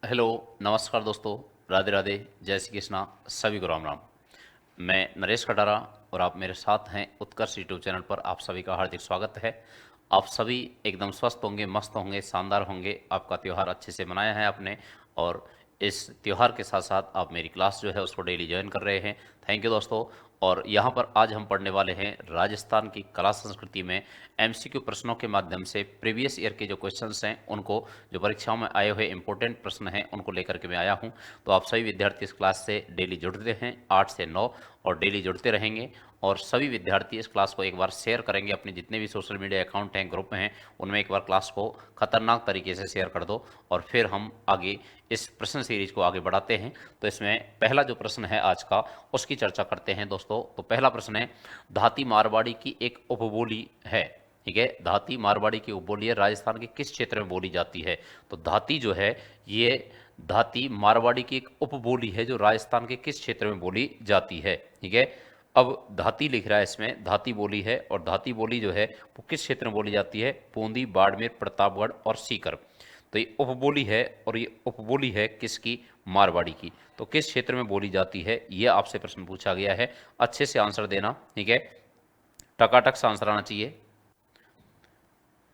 Hello, नमस्कार दोस्तों, राधे राधे, जय श्री कृष्णा, सभी को राम राम। मैं नरेश कटारा और आप मेरे साथ हैं उत्कर्ष यूट्यूब चैनल पर। आप सभी का हार्दिक स्वागत है। आप सभी एकदम स्वस्थ होंगे, मस्त होंगे, शानदार होंगे। आपका त्यौहार अच्छे से मनाया है आपने, और इस त्यौहार के साथ साथ आप मेरी क्लास जो है उसको डेली ज्वाइन कर रहे हैं। थैंक यू दोस्तों। और यहाँ पर आज हम पढ़ने वाले हैं राजस्थान की कला संस्कृति में एमसीक्यू प्रश्नों के माध्यम से प्रीवियस ईयर के जो क्वेश्चंस हैं उनको, जो परीक्षाओं में आए हुए इंपॉर्टेंट प्रश्न हैं उनको लेकर के मैं आया हूं। तो आप सभी विद्यार्थी इस क्लास से डेली जुड़ते हैं 8 से 9 और डेली जुड़ते रहेंगे। और सभी विद्यार्थी इस क्लास को एक बार शेयर करेंगे अपने जितने भी सोशल मीडिया अकाउंट हैं, ग्रुप हैं, उनमें एक बार क्लास को खतरनाक तरीके से शेयर कर दो। और फिर हम आगे इस प्रश्न सीरीज को आगे बढ़ाते हैं। तो इसमें पहला जो प्रश्न है आज का, उसकी चर्चा करते हैं दोस्तों। तो पहला प्रश्न है, धाती मारवाड़ी की एक उपबोली है। ठीक है, धाती मारवाड़ी की उपबोली है, राजस्थान के किस क्षेत्र में बोली जाती है? तो धाती जो है ये धाती मारवाड़ी की एक उपबोली है जो राजस्थान के किस क्षेत्र में बोली जाती है। ठीक है, अब धाती लिख रहा है इसमें, धाती बोली है, और धाती बोली जो है वो किस क्षेत्र में बोली जाती है? बूंदी, बाड़मेर, प्रतापगढ़ और सीकर। तो ये उपबोली है, और ये उपबोली है किसकी? मारवाड़ी की। तो किस क्षेत्र में बोली जाती है, ये आपसे प्रश्न पूछा गया है। अच्छे से आंसर देना। ठीक है, टकाटक से आंसर आना चाहिए।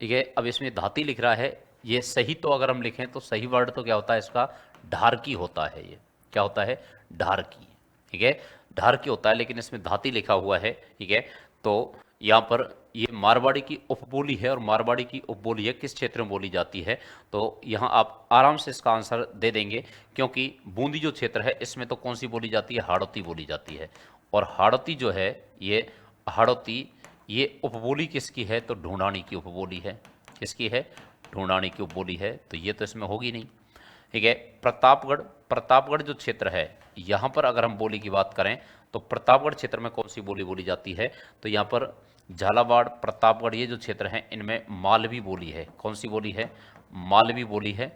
ठीक है, अब इसमें धाती लिख रहा है, ये सही तो अगर हम लिखें तो सही वर्ड तो क्या होता है इसका? ढारकी होता है। ये क्या होता है? ढारकी। ठीक है, ढारकी होता है, लेकिन इसमें धाती लिखा हुआ है। ठीक है, तो यहाँ पर ये मारवाड़ी की उपबोली है, और मारवाड़ी की उपबोली है किस क्षेत्र में बोली जाती है? तो यहाँ आप आराम से इसका आंसर दे देंगे, क्योंकि बूंदी जो क्षेत्र है इसमें तो कौन सी बोली जाती है? हाड़ौती बोली जाती है। और हाड़ौती जो है, ये हाड़ौती, ये उपबोली किसकी है? तो ढूंढानी की उपबोली है। किसकी है? ढूंढानी की उपबोली है, तो ये तो इसमें होगी नहीं। ठीक है, प्रतापगढ़, प्रतापगढ़ जो क्षेत्र है, यहाँ पर अगर हम बोली की बात करें तो प्रतापगढ़ क्षेत्र में कौन सी बोली बोली जाती है? तो यहाँ पर झालावाड़, प्रतापगढ़, ये जो क्षेत्र हैं इनमें मालवी बोली है। कौन सी बोली है? मालवी बोली है।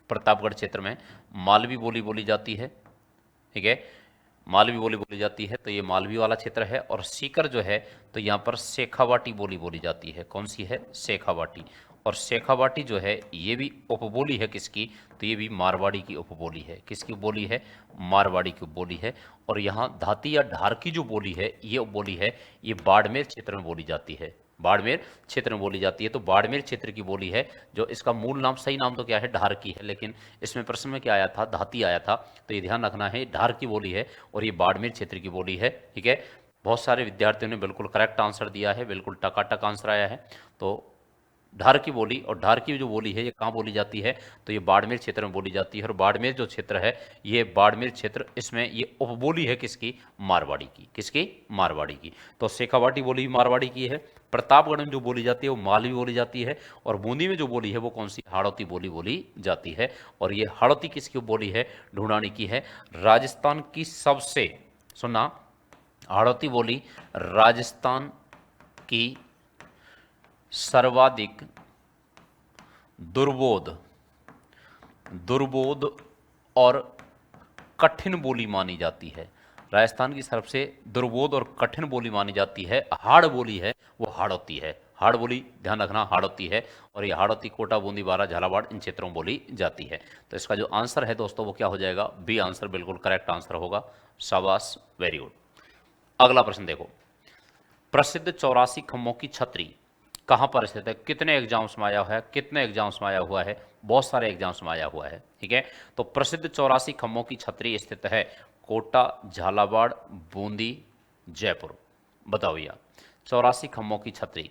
प्रतापगढ़ क्षेत्र में मालवी बोली बोली जाती है। ठीक है, मालवी बोली बोली जाती है, तो ये मालवी वाला क्षेत्र है। और सीकर जो है, तो यहाँ पर शेखावाटी बोली बोली जाती है। कौन सी है? शेखावाटी। और शेखावाटी जो है ये भी उपबोली है किसकी? तो ये भी मारवाड़ी की उपबोली है। किसकी बोली है? मारवाड़ी की उपबोली है। और यहाँ धाती या ढार की जो बोली है, ये उपबोली है, ये बाड़मेर क्षेत्र में बोली जाती है। बाड़मेर क्षेत्र में बोली जाती है, तो बाड़मेर क्षेत्र की बोली है। जो इसका मूल नाम, सही नाम तो क्या है? ढार की है, लेकिन इसमें प्रश्न में क्या आया था? धाती आया था। तो ये ध्यान रखना है, ढार की बोली है और ये बाड़मेर क्षेत्र की बोली है। ठीक है, बहुत सारे विद्यार्थियों ने बिल्कुल करेक्ट आंसर दिया है, बिल्कुल टकाटक आंसर आया है। तो ढार की बोली, और ढार की जो बोली है ये कहाँ बोली जाती है? तो ये बाड़मेर क्षेत्र में बोली जाती है। और बाड़मेर जो क्षेत्र है, ये बाड़मेर क्षेत्र, इसमें ये उपबोली है किसकी? मारवाड़ी की। किसकी? मारवाड़ी की। तो शेखावाटी बोली भी मारवाड़ी की है। प्रतापगढ़ में जो बोली जाती है वो मालवी बोली जाती है। और बूंदी में जो बोली है वो कौन सी? हाड़ौती बोली बोली जाती है। और ये हाड़ौती किसकी बोली है? ढूंढानी की है। राजस्थान की सबसे, सुना, हाड़ौती बोली राजस्थान की सर्वाधिक दुर्बोध, दुर्बोध और कठिन बोली मानी जाती है। राजस्थान की सबसे दुर्बोध और कठिन बोली मानी जाती है, हाड़ बोली है, वो हाड़ौती है। हाड़ बोली, ध्यान रखना, हाड़ौती है। और ये हाड़ौती कोटा, बूंदी, बारा, झालावाड़, इन क्षेत्रों में बोली जाती है। तो इसका जो आंसर है दोस्तों वो क्या हो जाएगा? बी आंसर बिल्कुल करेक्ट आंसर होगा। शाबाश, वेरी गुड। अगला प्रश्न देखो, प्रसिद्ध 84 खम्भों की छतरी कहाँ पर स्थित है? कितने एग्जाम्स में आया हुआ है? कितने एग्जाम्स में आया हुआ है? बहुत सारे एग्जाम्स में आया हुआ है। ठीक है, तो प्रसिद्ध 84 खम्भों की छतरी स्थित है कोटा, झालावाड़, बूंदी, जयपुर। बताओ भैया, 84 खम्भों की छतरी।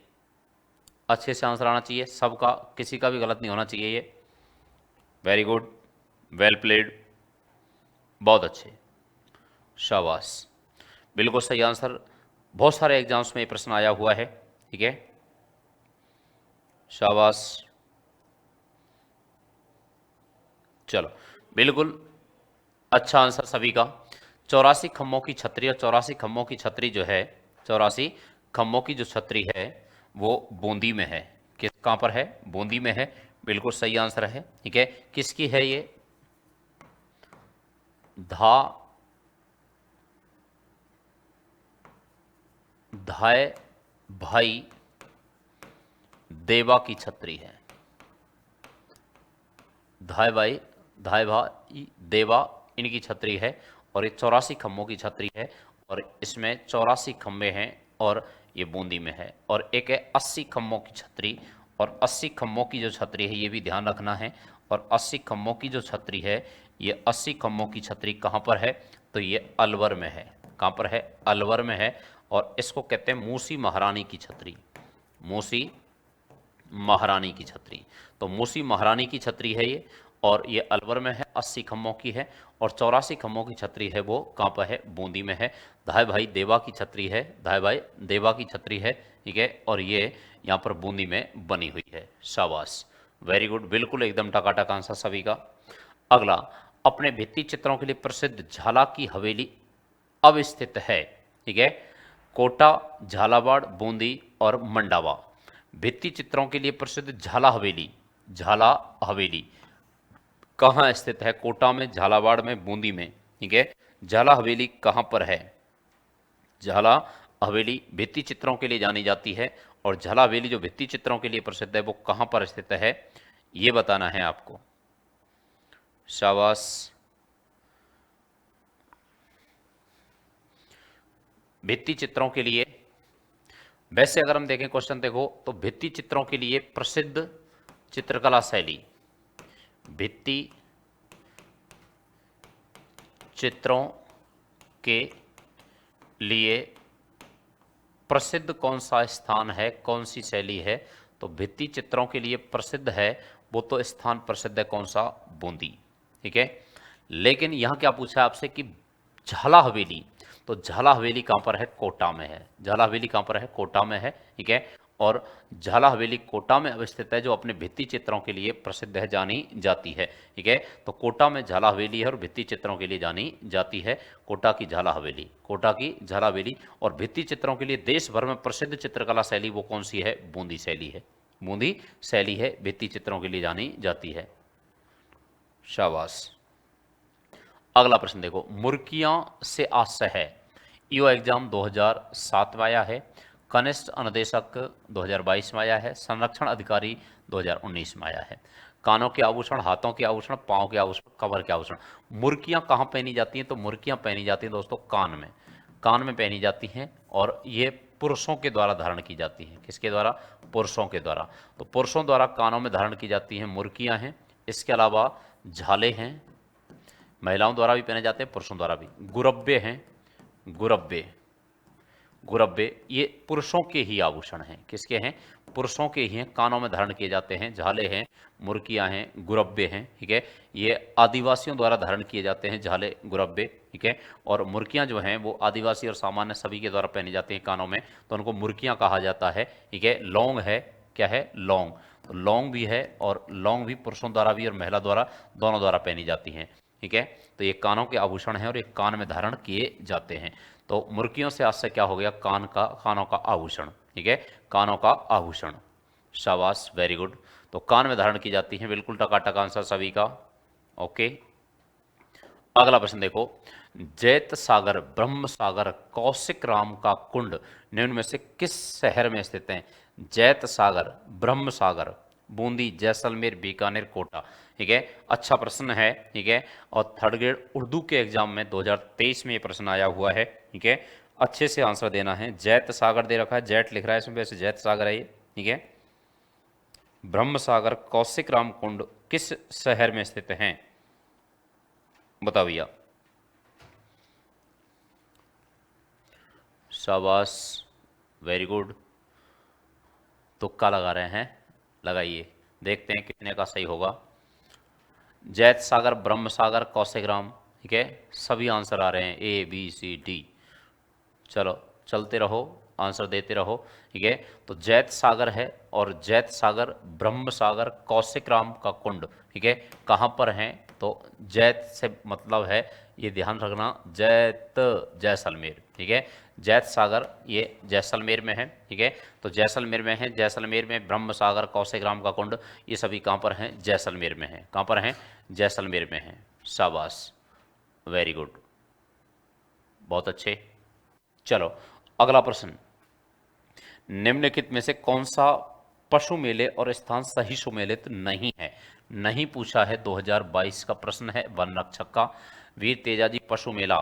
अच्छे से आंसर आना चाहिए सबका, किसी का भी गलत नहीं होना चाहिए ये। वेरी गुड, वेल प्लेड, बहुत अच्छे, शाबाश, बिल्कुल सही आंसर। बहुत सारे एग्जाम्स में ये प्रश्न आया हुआ है। ठीक है, शाबाश, चलो, बिल्कुल अच्छा आंसर सभी का। 84 खम्भों की छतरी, और 84 खम्भों की छतरी जो है, 84 खम्भों की जो छतरी है वो बूंदी में है। किस, कहाँ पर है? बूंदी में है। बिल्कुल सही आंसर है। ठीक है, किसकी है ये? धा, धाय भाई देवा की छतरी है। धाय भाई धाय भाई देवा इनकी छतरी है और ये 84 खम्भों की छतरी है और इसमें 84 खम्भे हैं और ये बूंदी में है। और एक है 80 खम्भों की छतरी और 80 खम्भों की जो छतरी है ये भी ध्यान रखना है। और 80 खम्भों की जो छतरी है ये 80 खम्भों की छतरी कहाँ पर है, तो ये अलवर में है। कहाँ पर है, अलवर में है। और इसको कहते हैं मूसी महारानी की छतरी, मूसी महारानी की छतरी। तो मूसी महारानी की छतरी है ये और ये अलवर में है, 80 खम्भों की है। और 84 खम्भों की छतरी है वो कहाँ पर है, बूंदी में है। धाय भाई देवा की छतरी है, धाय भाई देवा की छतरी है, ठीक है। और ये यहाँ पर बूंदी में बनी हुई है। शाबाश, वेरी गुड, बिल्कुल एकदम टकाटक आंसर सभी का। अगला, अपने भित्ति चित्रों के लिए प्रसिद्ध झाला की हवेली अब स्थित है, ठीक है। कोटा, झालावाड़, बूंदी और मंडावा। भित्ति चित्रों के लिए प्रसिद्ध झाला हवेली, झाला हवेली कहाँ स्थित है, कोटा में, झालावाड़ में, बूंदी में, ठीक है। झाला हवेली कहाँ पर है, झाला हवेली भित्ति चित्रों के लिए जानी जाती है और झाला हवेली जो भित्ति चित्रों के लिए प्रसिद्ध है वो कहाँ पर स्थित है, ये बताना है आपको। शाबाश, भित्ति चित्रों के लिए, वैसे अगर हम देखें क्वेश्चन देखो तो भित्ति चित्रों के लिए प्रसिद्ध चित्रकला शैली, भित्ति चित्रों के लिए प्रसिद्ध कौन सा स्थान है, कौन सी शैली है, तो भित्ति चित्रों के लिए प्रसिद्ध है वो तो स्थान प्रसिद्ध है कौन सा, बूंदी, ठीक है। लेकिन यहां क्या पूछा है आपसे कि झाला हवेली, तो झाला हवेली कहां पर है, कोटा में है। झाला हवेली कहां पर है, कोटा में है, ठीक है। और झाला हवेली कोटा में अवस्थित है जो अपने भित्ति चित्रों के लिए प्रसिद्ध है, जानी जाती है, ठीक है। तो कोटा में झाला हवेली है और भित्ति चित्रों के लिए जानी जाती है कोटा की झाला हवेली, कोटा की झाला हवेली। और भित्ति चित्रों के लिए देश भर में प्रसिद्ध चित्रकला शैली वो कौन सी है, बूंदी शैली है, बूंदी शैली है भित्ति चित्रों के लिए जानी जाती है। शाबाश। अगला प्रश्न देखो, मुर्कियां से आशय है, ईओ एग्जाम 2007 में आया है, कनिष्ठ अनुदेशक 2022 में आया है, संरक्षण अधिकारी 2019 में आया है। कानों के आभूषण, हाथों के आभूषण, पांव के आभूषण, कमर के आभूषण। मुर्कियां कहाँ पहनी जाती हैं, तो मुर्कियां पहनी जाती हैं दोस्तों कान में, कान में पहनी जाती हैं और ये पुरुषों के द्वारा धारण की जाती हैं। किसके द्वारा, पुरुषों के द्वारा। तो पुरुषों द्वारा कानों में धारण की जाती हैं मुर्कियां हैं। इसके अलावा झाले हैं, महिलाओं द्वारा भी पहने जाते हैं, पुरुषों द्वारा भी। गुरब्बे हैं, गुरब्बे, गुरब्बे ये पुरुषों के ही आभूषण हैं। किसके हैं, पुरुषों के ही हैं, कानों में धारण किए जाते हैं। झाले हैं, मुर्कियां हैं, गुरब्बे हैं, ठीक है। ये आदिवासियों द्वारा धारण किए जाते हैं झाले, गुरब्बे, ठीक है। और मुर्कियां जो हैं वो आदिवासी और सामान्य सभी के द्वारा पहनी जाती हैं कानों में, तो उनको मुर्कियां कहा जाता है, ठीक है। लौंग है, क्या है, लौंग, तो लौंग भी है और लौंग भी पुरुषों द्वारा भी और महिला द्वारा, दोनों द्वारा पहनी जाती हैं, ठीक है। तो ये कानों के आभूषण हैं और ये कान में धारण किए जाते हैं। तो मुर्कियों से आज से क्या हो गया, कान का, कानों का आभूषण, ठीक है, कानों का आभूषण। शाबाश, वेरी गुड। तो कान में धारण की जाती हैं, बिल्कुल टकाटक आंसर सभी का, ओके। अगला प्रश्न देखो, जैत सागर, ब्रह्म सागर, कौशिक राम का कुंड निम्न में से किस शहर में स्थित है। जैत सागर, ब्रह्म सागर, बूंदी, जैसलमेर, बीकानेर, कोटा, ठीक है। अच्छा प्रश्न है, ठीक है। और थर्ड ग्रेड उर्दू के एग्जाम में 2023 में ये प्रश्न आया हुआ है, ठीक है। अच्छे से आंसर देना है। जैत सागर दे रखा है, जैट लिख रहा है इसमें, वैसे जैत सागर है ये, ठीक है। ब्रह्म सागर, कौशिक राम कुंड किस शहर में स्थित हैं, बताओ भैया। शाबाश, वेरी गुड। तुक्का लगा रहे हैं, लगाइए, देखते हैं कितने का सही होगा। जैत सागर, ब्रह्म सागर, कौशिक राम, ठीक है। सभी आंसर आ रहे हैं, ए बी सी डी। चलो चलते रहो, आंसर देते रहो, ठीक है। तो जैत सागर है और जैत सागर, ब्रह्म सागर, कौशिक राम का कुंड, ठीक है, कहाँ पर हैं, तो जैत से मतलब है, ये ध्यान रखना, जैत जैसलमेर, ठीक है। जैत सागर ये जैसलमेर में है, ठीक है। तो जैसलमेर में है, जैसलमेर में ब्रह्म सागर, कौशिक राम का कुंड, ये सभी कहाँ पर हैं, जैसलमेर में है। कहाँ पर हैं, जैसलमेर में है। शाबाश, वेरी गुड, बहुत अच्छे। चलो अगला प्रश्न, निम्नलिखित में से कौन सा पशु मेले और स्थान सही सुमेलित नहीं है। नहीं पूछा है, 2022 का प्रश्न है वन रक्षक का। वीर तेजाजी पशु मेला,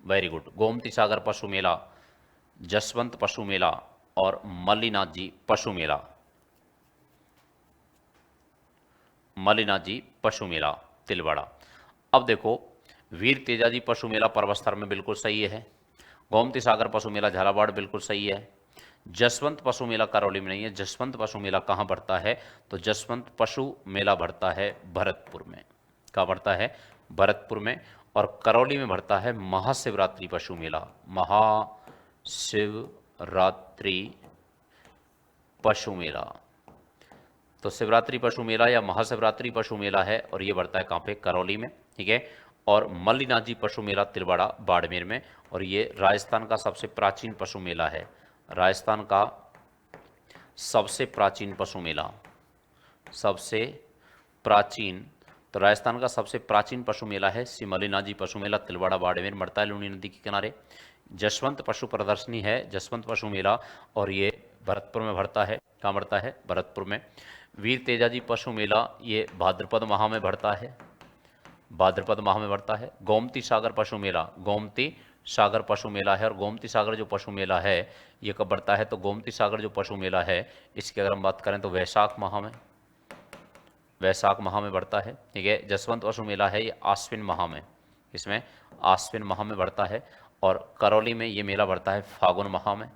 वेरी गुड। गोमती सागर पशु मेला, जसवंत पशु मेला और मल्लीनाथ जी पशु मेला। मल्लीनाथ जी पशु मेला तिलवाड़ा। अब देखो, वीर तेजाजी पशु मेला पर्वस्तर में बिल्कुल सही है। गोमती सागर पशु मेला झालावाड़ बिल्कुल सही है। जसवंत पशु मेला करौली में नहीं है। जसवंत पशु मेला कहाँ बढ़ता है? तो जसवंत पशु मेला बढ़ता है भरतपुर में। कहाँ बढ़ता है? भरतपुर में। और करौली में बढ़ता है महाशिवरात्रि पशु मेला। महाशिवरात्रि पशु मेला। तो शिवरात्रि पशु मेला या महाशिवरात्रि पशु मेला है और ये बढ़ता है कहाँ पे? करौली में, ठीक है। और मल्लीनाथ जी पशु मेला तिलवाड़ा बाड़मेर में। और ये राजस्थान का सबसे प्राचीन पशु मेला है। राजस्थान का सबसे प्राचीन पशु मेला, सबसे प्राचीन, तो राजस्थान का सबसे प्राचीन पशु मेला है श्री मल्लीनाथ जी पशु मेला तिलवाड़ा बाड़मेर, बढ़ता है लूनी नदी के किनारे। जसवंत पशु प्रदर्शनी है जसवंत पशु मेला और ये भरतपुर में बढ़ता है। कहाँ बढ़ता है? भरतपुर में। वीर तेजाजी पशु मेला ये भाद्रपद माह में बढ़ता है। भाद्रपद माह में बढ़ता है। गोमती सागर पशु मेला, गोमती सागर पशु मेला है। और गोमती सागर जो पशु मेला है ये कब बढ़ता है? तो गोमती सागर जो पशु मेला है इसकी अगर हम बात करें तो वैशाख माह में, वैशाख माह में बढ़ता है, ठीक है। जसवंत पशु मेला है ये आश्विन माह में, इसमें आश्विन माह में बढ़ता है। और करौली में ये मेला बढ़ता है फागुन माह में।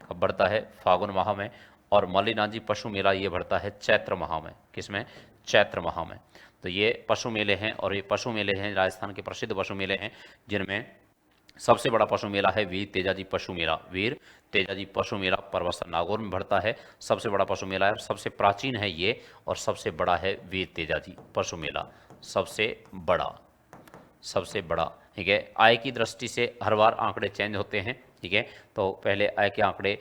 कब बढ़ता है? फागुन माह में। और मल्लीनाथ जी पशु मेला ये बढ़ता है चैत्र माह में। किसमें? चैत्र माह में। तो ये पशु मेले हैं और ये पशु मेले हैं राजस्थान के प्रसिद्ध पशु मेले हैं, जिनमें सबसे बड़ा पशु मेला है वीर तेजाजी पशु मेला। वीर तेजाजी पशु मेला पर्वस्तर नागौर में बढ़ता है, सबसे बड़ा पशु मेला है और सबसे प्राचीन है ये और सबसे बड़ा है वीर तेजाजी पशु मेला, सबसे बड़ा, सबसे बड़ा, ठीक है। आय की दृष्टि से हर बार आंकड़े चेंज होते हैं, ठीक है। तो पहले आय के आंकड़े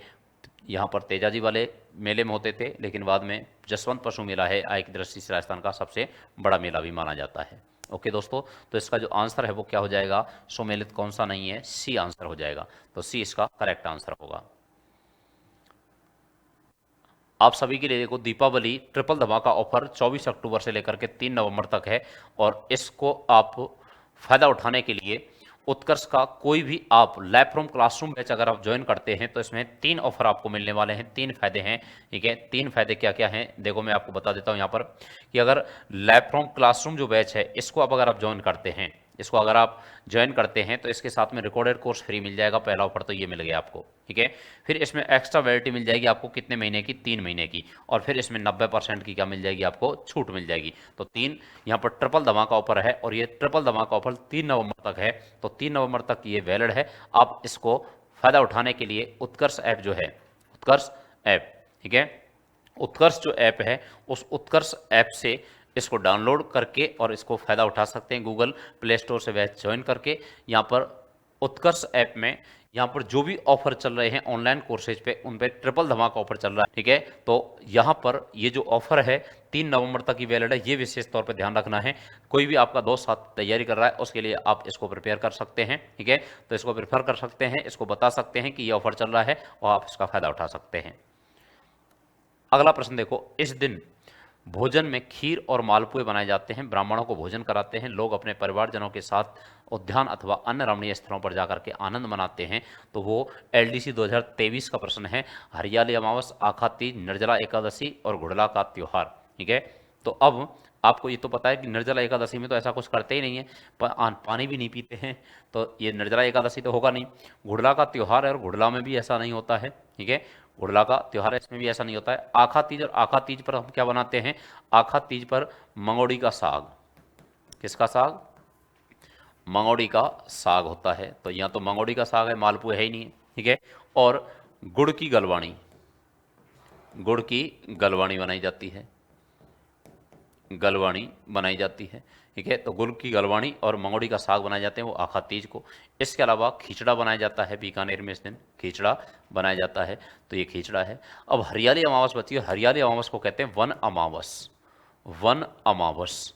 यहाँ पर तेजाजी वाले मेले में होते थे, लेकिन बाद में जसवंत पशु मेला है आय की दृष्टि से राजस्थान का सबसे बड़ा मेला भी माना जाता है। ओके दोस्तों, तो इसका जो आंसर है वो क्या हो जाएगा? सुमेलित कौन सा नहीं है? सी आंसर हो जाएगा। तो सी इसका करेक्ट आंसर होगा। आप सभी के लिए देखो, दीपावली ट्रिपल धमाका ऑफर 24 अक्टूबर से लेकर के 3 नवंबर तक है और इसको आप फायदा उठाने के लिए उत्कर्ष का कोई भी आप लैब फ्रॉम क्लासरूम बैच अगर आप ज्वाइन करते हैं तो इसमें 3 ऑफर आपको मिलने वाले हैं, 3 फायदे हैं, ठीक है। 3 फायदे क्या क्या हैं देखो, मैं आपको बता देता हूं यहाँ पर कि अगर लैब फ्रॉम क्लासरूम जो बैच है इसको अगर आप ज्वाइन करते हैं, इसको अगर आप ज्वाइन करते हैं तो इसके साथ में रिकॉर्डेड कोर्स फ्री मिल जाएगा। पहला ऑफर तो ये मिल गया आपको, ठीक है। फिर इसमें एक्स्ट्रा वैलिडिटी मिल जाएगी आपको कितने महीने की? 3 महीने की। और फिर इसमें 90% की क्या मिल जाएगी? आपको छूट मिल जाएगी। तो 3 यहाँ पर ट्रिपल धमाका ऑफर है और ये ट्रिपल धमाका ऑफर 3 नवंबर तक है। तो 3 नवंबर तक ये वैलिड है। आप इसको फायदा उठाने के लिए उत्कर्ष ऐप जो है, उत्कर्ष ऐप, ठीक है, उत्कर्ष जो ऐप है उस उत्कर्ष ऐप से इसको डाउनलोड करके और इसको फायदा उठा सकते हैं। गूगल प्ले स्टोर से बैच ज्वाइन करके यहाँ पर उत्कर्ष ऐप में यहाँ पर जो भी ऑफर चल रहे हैं ऑनलाइन कोर्सेज पे, उन पे ट्रिपल धमाका ऑफर चल रहा है, ठीक है। तो यहाँ पर ये जो ऑफर है 3 नवंबर तक की वैलिड है, ये विशेष तौर पे ध्यान रखना है। कोई भी आपका दोस्त साथ तैयारी कर रहा है उसके लिए आप इसको प्रिपेयर कर सकते हैं, ठीक है। तो इसको प्रिफर कर सकते हैं, इसको बता सकते हैं कि ये ऑफर चल रहा है और आप इसका फायदा उठा सकते हैं। अगला प्रश्न देखो, इस दिन भोजन में खीर और मालपुए बनाए जाते हैं, ब्राह्मणों को भोजन कराते हैं, लोग अपने परिवारजनों के साथ उद्यान अथवा अन्य रमणीय स्थलों पर जाकर के आनंद मनाते हैं। तो वो एलडीसी 2023 का प्रश्न है। हरियाली अमावस, आखा तीज, निर्जला एकादशी और घुड़ला का त्योहार, ठीक है। तो अब आपको ये तो पता है कि निर्जला एकादशी में तो ऐसा कुछ करते ही नहीं है, पानी भी नहीं पीते हैं, तो ये निर्जला एकादशी तो होगा नहीं। घुड़ला का त्योहार है और घुड़ला में भी ऐसा नहीं होता है, ठीक है। घुड़ला का त्योहार है, इसमें भी ऐसा नहीं होता है। आखा तीज, और आखा तीज पर हम क्या बनाते हैं? आखा तीज पर मंगोड़ी का साग। किसका साग? मंगोड़ी का साग होता है। तो यहाँ तो मंगोड़ी का साग है, मालपुए है ही नहीं, ठीक है। और गुड़ की गलवाणी, गुड़ की गलवाणी बनाई जाती है, गलवाणी बनाई जाती है, ठीक है। तो गुड़ की गलवाणी और मंगोड़ी का साग बनाए जाते हैं वो आखा तीज को। इसके अलावा खिचड़ा बनाया जाता है बीकानेर में, इस दिन खिचड़ा बनाया जाता है, तो ये खिचड़ा है। अब हरियाली अमावस बची है, हरियाली अमावस को कहते हैं वन अमावस, वन अमावस।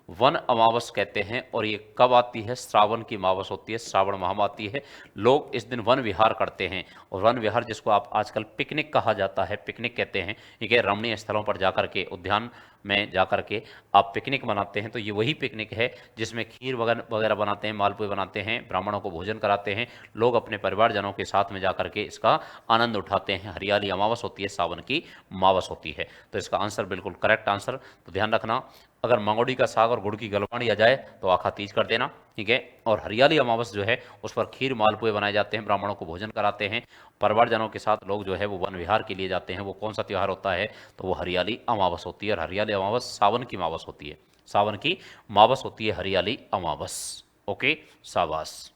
वन अमावस कहते हैं। और ये कब आती है? श्रावण की अमावस होती है, श्रावण माह में आती है। लोग इस दिन वन विहार करते हैं। और वन विहार जिसको आप आजकल पिकनिक कहा जाता है, पिकनिक कहते हैं, ठीक है, रमणीय स्थलों पर जाकर के, उद्यान में जाकर के आप पिकनिक मनाते हैं। तो ये वही पिकनिक है जिसमें खीर वगैरह बनाते हैं, मालपुए बनाते हैं, ब्राह्मणों को भोजन कराते हैं, लोग अपने परिवारजनों के साथ में जाकर के इसका आनंद उठाते हैं। हरियाली अमावस होती है, सावन की अमावस होती है। तो इसका आंसर बिल्कुल करेक्ट आंसर। तो ध्यान रखना, अगर मंगोड़ी का साग और गुड़ की गलवाणी आ जाए तो आखा तीज कर देना, ठीक है। और हरियाली अमावस जो है उस पर खीर मालपुए बनाए जाते हैं, ब्राह्मणों को भोजन कराते हैं, परिवारजनों के साथ लोग जो है वो वन विहार के लिए जाते हैं। वो कौन सा त्यौहार होता है? तो वो हरियाली अमावस होती है। और हरियाली अमावस सावन की अमावस होती है, सावन की अमावस होती है हरियाली अमावस। ओके, शाबाश।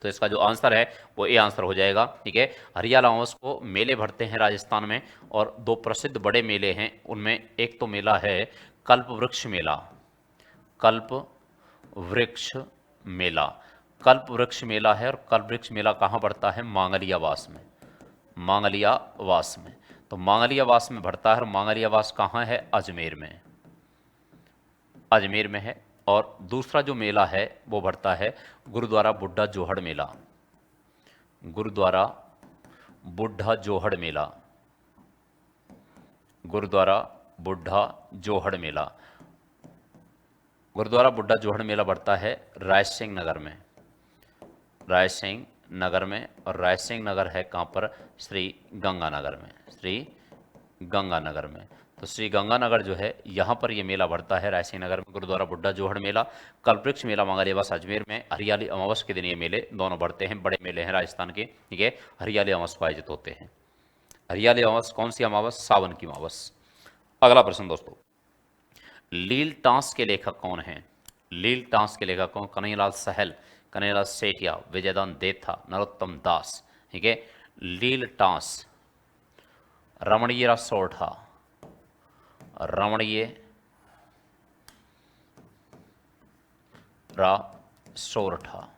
तो इसका जो आंसर है वो ए आंसर हो जाएगा, ठीक है। हरियाला अमावस को मेले भरते हैं राजस्थान में, और दो प्रसिद्ध बड़े मेले हैं उनमें एक तो मेला है कल्प वृक्ष मेला। कल्प वृक्ष मेला, कल्प वृक्ष मेला है। और कल्प वृक्ष मेला कहाँ पड़ता है? मांगलियावास में, मांगलियावास में। तो मांगलियावास में भरता है। और मांगलियावास कहाँ है? अजमेर में, अजमेर में है। और दूसरा जो मेला है वो भरता है गुरुद्वारा बुढ़ा जोहड़ मेला, गुरुद्वारा बुढ़ा जोहड़ मेला, गुरुद्वारा बुढ़ा जोहड़ मेला। गुरुद्वारा बुढ़ा जोहड़ मेला बढ़ता है रायसिंह नगर में, रायसिंह नगर में। और रायसिंह नगर है कहाँ पर? श्री गंगानगर में, श्री गंगानगर में। तो श्री गंगानगर जो है यहाँ पर ये मेला बढ़ता है रायसिंह नगर में, गुरुद्वारा बुढ़ा जोहड़ मेला। कल्पवृक्ष मेला मंगलवास अजमेर में। हरियाली अमावस के दिन ये मेले दोनों बढ़ते हैं, बड़े मेले हैं राजस्थान के, ठीक है। हरियाली अमावस को आयोजित होते हैं। हरियाली अमावस कौन सी अमावस? सावन की अमावस। अगला प्रश्न दोस्तों, लील टांस के लेखक कौन हैं? लील टांस के लेखक कौन? कन्हैयालाल सहल, कन्हैयालाल सेठिया, विजयदान देथा, नरोत्तम दास, ठीक है। लील टांस, रमणीय सोरठा, रमणीय रा सोरठा,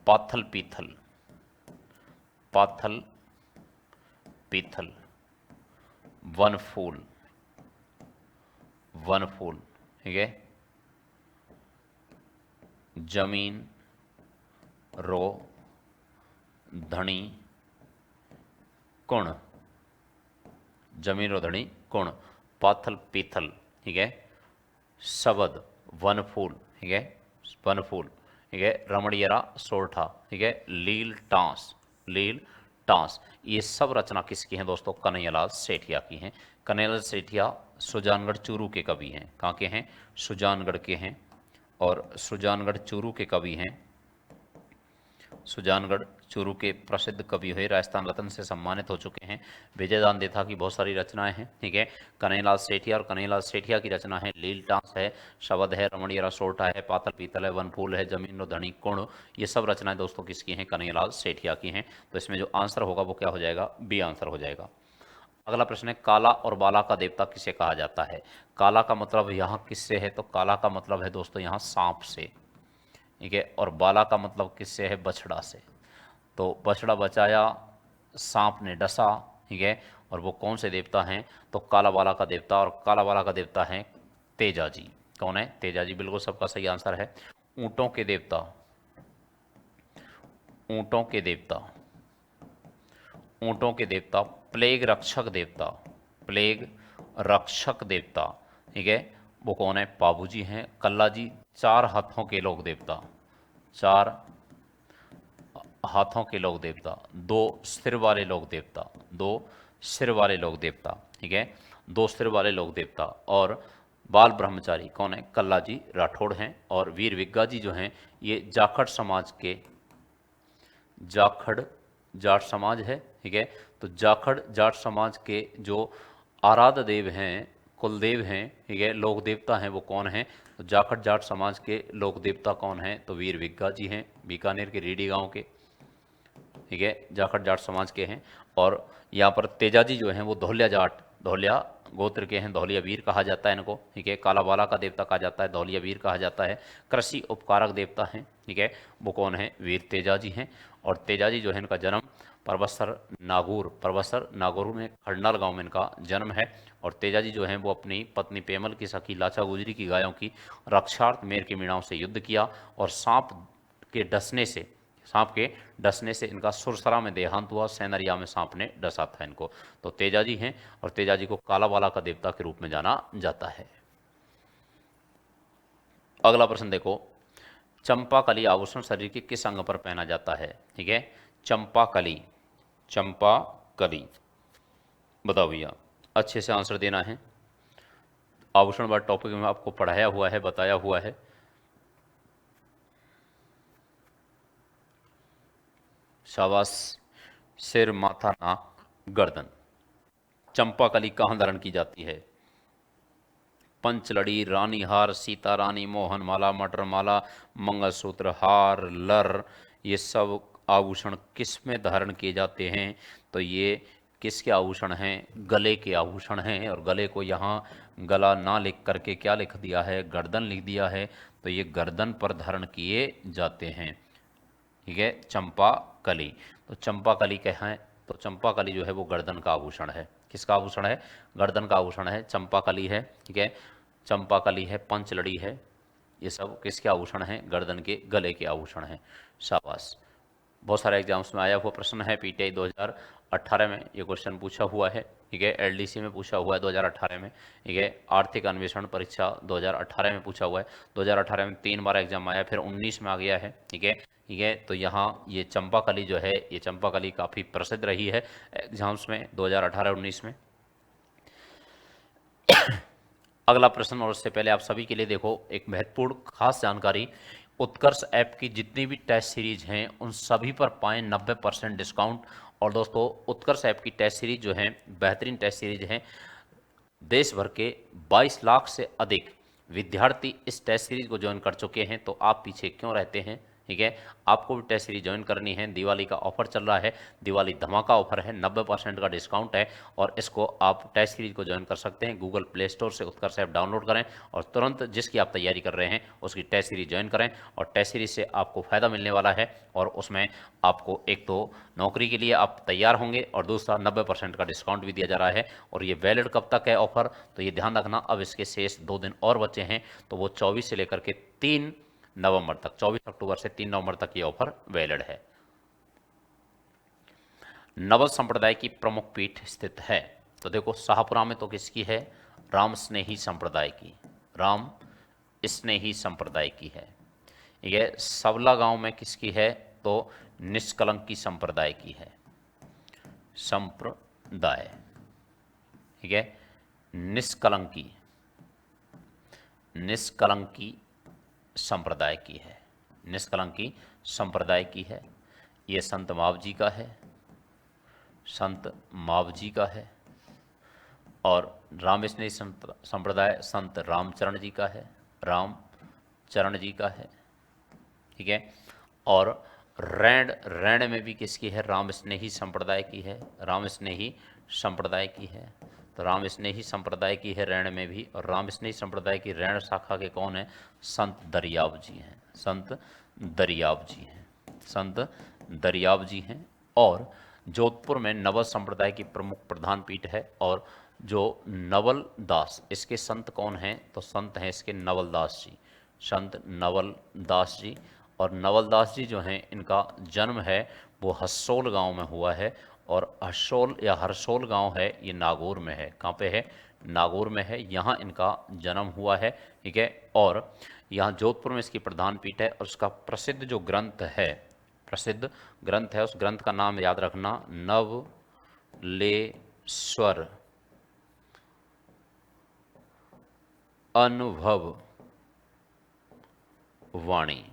पाथल पीथल, पाथल पीथल, वनफूल, वनफूल, ठीक है। जमीन रो धनी कुण, जमीन रो धनी कुण, पाथल पीथल, ठीक है। शबद वनफूल, ठीक है, वनफूल, ठीक है। रमणीयरा सोरठा, ठीक है। लील टांस, लील टांस, ये सब रचना किसकी हैं दोस्तों? कन्हैयालाल सेठिया की हैं। कन्हैयालाल सेठिया सुजानगढ़ चूरू के कवि हैं। कहाँ के हैं? सुजानगढ़ के हैं। और सुजानगढ़ चूरू के कवि हैं, सुजानगढ़ चूरू के प्रसिद्ध कवि हुए, राजस्थान रत्न से सम्मानित हो चुके हैं। विजयदान देथा की बहुत सारी रचनाएं हैं, ठीक है। कन्हैयालाल सेठिया, और कन्हैयालाल सेठिया की रचना है लील टांस है, शबद है, रमणीयरा सोरठा है, पातल पीतल है, वनफूल है, जमीन रो धनी कुण। ये सब रचनाएं दोस्तों किसकी हैं? कन्हैयालाल सेठिया की हैं। तो इसमें जो आंसर होगा वो क्या हो जाएगा? बी आंसर हो जाएगा। अगला प्रश्न है, काला और बाला का देवता किसे कहा जाता है? काला का मतलब यहाँ किससे है? तो काला का मतलब है दोस्तों यहाँ सांप से, ठीक है। और बाला का मतलब किससे है? बछड़ा से। तो बछड़ा बचाया, सांप ने डसा, ठीक है। और वो कौन से देवता हैं? तो काला बाला का देवता। और काला बाला का देवता है तेजा जी। कौन है? तेजा जी, बिल्कुल सबका सही आंसर है। ऊंटों के देवता, ऊंटों के देवता, ऊंटों के देवता, प्लेग रक्षक देवता, प्लेग रक्षक देवता, ठीक है। वो कौन है? पाबू जी हैं। कल्ला जी, चार हाथों के लोग देवता, चार हाथों के लोग देवता, दो सिर वाले लोग देवता, दो सिर वाले लोग देवता, ठीक है। दो सिर वाले लोग देवता। और बाल ब्रह्मचारी कौन है? कल्ला जी राठौड़ हैं। और वीर विग्गा जी जो हैं ये जाखड़ समाज के, जाखड़ जाट समाज है, ठीक है। तो जाखड़ जाट समाज के जो आराध्य देव हैं, कुलदेव हैं, ठीक है, लोक देवता हैं, वो कौन हैं? तो जाखड़ जाट समाज के लोक देवता कौन हैं? तो वीर विग्गा जी हैं, बीकानेर के रीडी गांव के, ठीक है, जाखड़ जाट समाज के हैं। और यहाँ पर तेजा जी जो हैं वो धौलिया जाट, धौलिया गोत्र के हैं, धौलिया वीर कहा जाता है इनको, ठीक है। काला बाला का देवता कहा जाता है, धौलिया वीर कहा जाता है। कृषि उपकारक देवता हैं, ठीक है, वो कौन है? वीर तेजा जी हैं। और तेजा जी जो है इनका जन्म परबसर नागौर में खंडाल गांव में इनका जन्म है। और तेजाजी जो हैं वो अपनी पत्नी पेमल की सखी लाचा गुजरी की गायों की रक्षार्थ मेर के मीणाओं से युद्ध किया और सांप के डसने से इनका सुरसरा में देहांत हुआ। सैनरिया में सांप ने डसा था इनको। तो तेजाजी हैं और तेजाजी को कालाबाला का देवता के रूप में जाना जाता है। अगला प्रश्न देखो, चंपाकली आभूषण शरीर के किस अंग पर पहना जाता है? ठीक है, चंपाकली बताओ भैया, अच्छे से आंसर देना है। आभूषण वाला टॉपिक में आपको पढ़ाया हुआ है, बताया हुआ है। शाबाश। सिर, माथा, नाक, गर्दन। चंपाकली कहाँ धारण की जाती है? पंचलड़ी, रानी हार, सीता रानी, मोहन माला, मटर माला, मंगलसूत्र, हार, लर, ये सब आभूषण किस में धारण किए जाते हैं? तो ये किसके आभूषण हैं? गले के आभूषण हैं। और गले को यहाँ गला ना लिख करके क्या लिख दिया है? गर्दन लिख दिया है। तो ये गर्दन पर धारण किए जाते हैं। ठीक है, चंपाकली। तो चंपाकली क्या है? तो चंपाकली जो है वो गर्दन का आभूषण है। किसका आभूषण है? गर्दन का आभूषण है, चंपाकली है। ठीक है, चंपाकली है, पंचलड़ी है, ये सब किसके आभूषण हैं? गर्दन के, गले के आभूषण हैं। शाबाश। बहुत सारे एग्जाम्स में आया हुआ प्रश्न है। पीटीआई 2018 में ये क्वेश्चन पूछा हुआ है। ठीक है, एलडीसी में पूछा हुआ है 2018 में। ठीक है, आर्थिक अन्वेषण परीक्षा 2018 में पूछा हुआ है। 2018 में 3 बार एग्जाम आया, फिर 19 में आ गया है। ठीक है, ठीक है। तो यहाँ ये चंपाकली जो है, ये चंपाकली काफ़ी प्रसिद्ध रही है एग्जाम्स में 2018-19 में। अगला प्रश्न, और उससे पहले आप सभी के लिए देखो एक महत्वपूर्ण खास जानकारी। उत्कर्ष ऐप की जितनी भी टेस्ट सीरीज हैं उन सभी पर पाएं 90% डिस्काउंट। और दोस्तों, उत्कर्ष ऐप की टेस्ट सीरीज जो हैं बेहतरीन टेस्ट सीरीज हैं। देश भर के 22 लाख से अधिक विद्यार्थी इस टेस्ट सीरीज को ज्वाइन कर चुके हैं। तो आप पीछे क्यों रहते हैं? ठीक है, आपको भी टेस्ट सीरीज ज्वाइन करनी है। दिवाली का ऑफर चल रहा है, दिवाली धमाका ऑफर है, 90% का डिस्काउंट है। और इसको आप टेस्ट सीरीज को ज्वाइन कर सकते हैं। गूगल प्ले स्टोर से उत्कर्ष ऐप डाउनलोड करें और तुरंत जिसकी आप तैयारी कर रहे हैं उसकी टेस्ट सीरीज ज्वाइन करें। और टेस्ट सीरीज से आपको फ़ायदा मिलने वाला है। और उसमें आपको एक तो नौकरी के लिए आप तैयार होंगे और दूसरा 90% का डिस्काउंट भी दिया जा रहा है। और ये वैलिड कब तक है ऑफर? तो ये ध्यान रखना, अब इसके शेष 2 दिन और बचे हैं। तो वो 24 से लेकर के 3 नवंबर तक, 24 अक्टूबर से 3 नवंबर तक ये ऑफर वैलिड है। नवल संप्रदाय की प्रमुख पीठ स्थित है? तो देखो, शाहपुरा में तो किसकी है? राम स्नेही संप्रदाय की, राम स्नेही संप्रदाय की है। ये सबला गांव में किसकी है? तो निष्कलंकी संप्रदाय की है। संप्रदाय, ठीक है, निष्कलंकी संप्रदाय की है। निष्कलंकी संप्रदाय की है। ये संत मावजी का है, संत मावजी का है। और रामस्नेही संप्रदाय संत रामचरण जी का है, रामचरण जी का है। ठीक है, और रैण में भी किसकी है? राम स्नेही संप्रदाय की है, राम स्नेही संप्रदाय की है। तो राम स्नेही संप्रदाय की है रैण में भी। और राम स्नेही संप्रदाय की रैण शाखा के कौन है? संत दरियाव जी हैं, संत दरियाव जी हैं, संत दरियाव जी हैं। और जोधपुर में नवल संप्रदाय की प्रमुख प्रधान पीठ है। और जो नवल दास, इसके संत कौन हैं? तो संत हैं इसके नवल दास जी, संत नवल दास जी। और नवल दास जी जो हैं, इनका जन्म है वो हसोल गांव में हुआ है। और हसोल या हरसोल गांव है, ये नागौर में है। कहाँ पे है? नागौर में है, यहाँ इनका जन्म हुआ है। ठीक है, और यहाँ जोधपुर में इसकी प्रधान पीठ है। और उसका प्रसिद्ध जो ग्रंथ है, प्रसिद्ध ग्रंथ है, उस ग्रंथ का नाम याद रखना, नवलेश्वर अनुभव वाणी,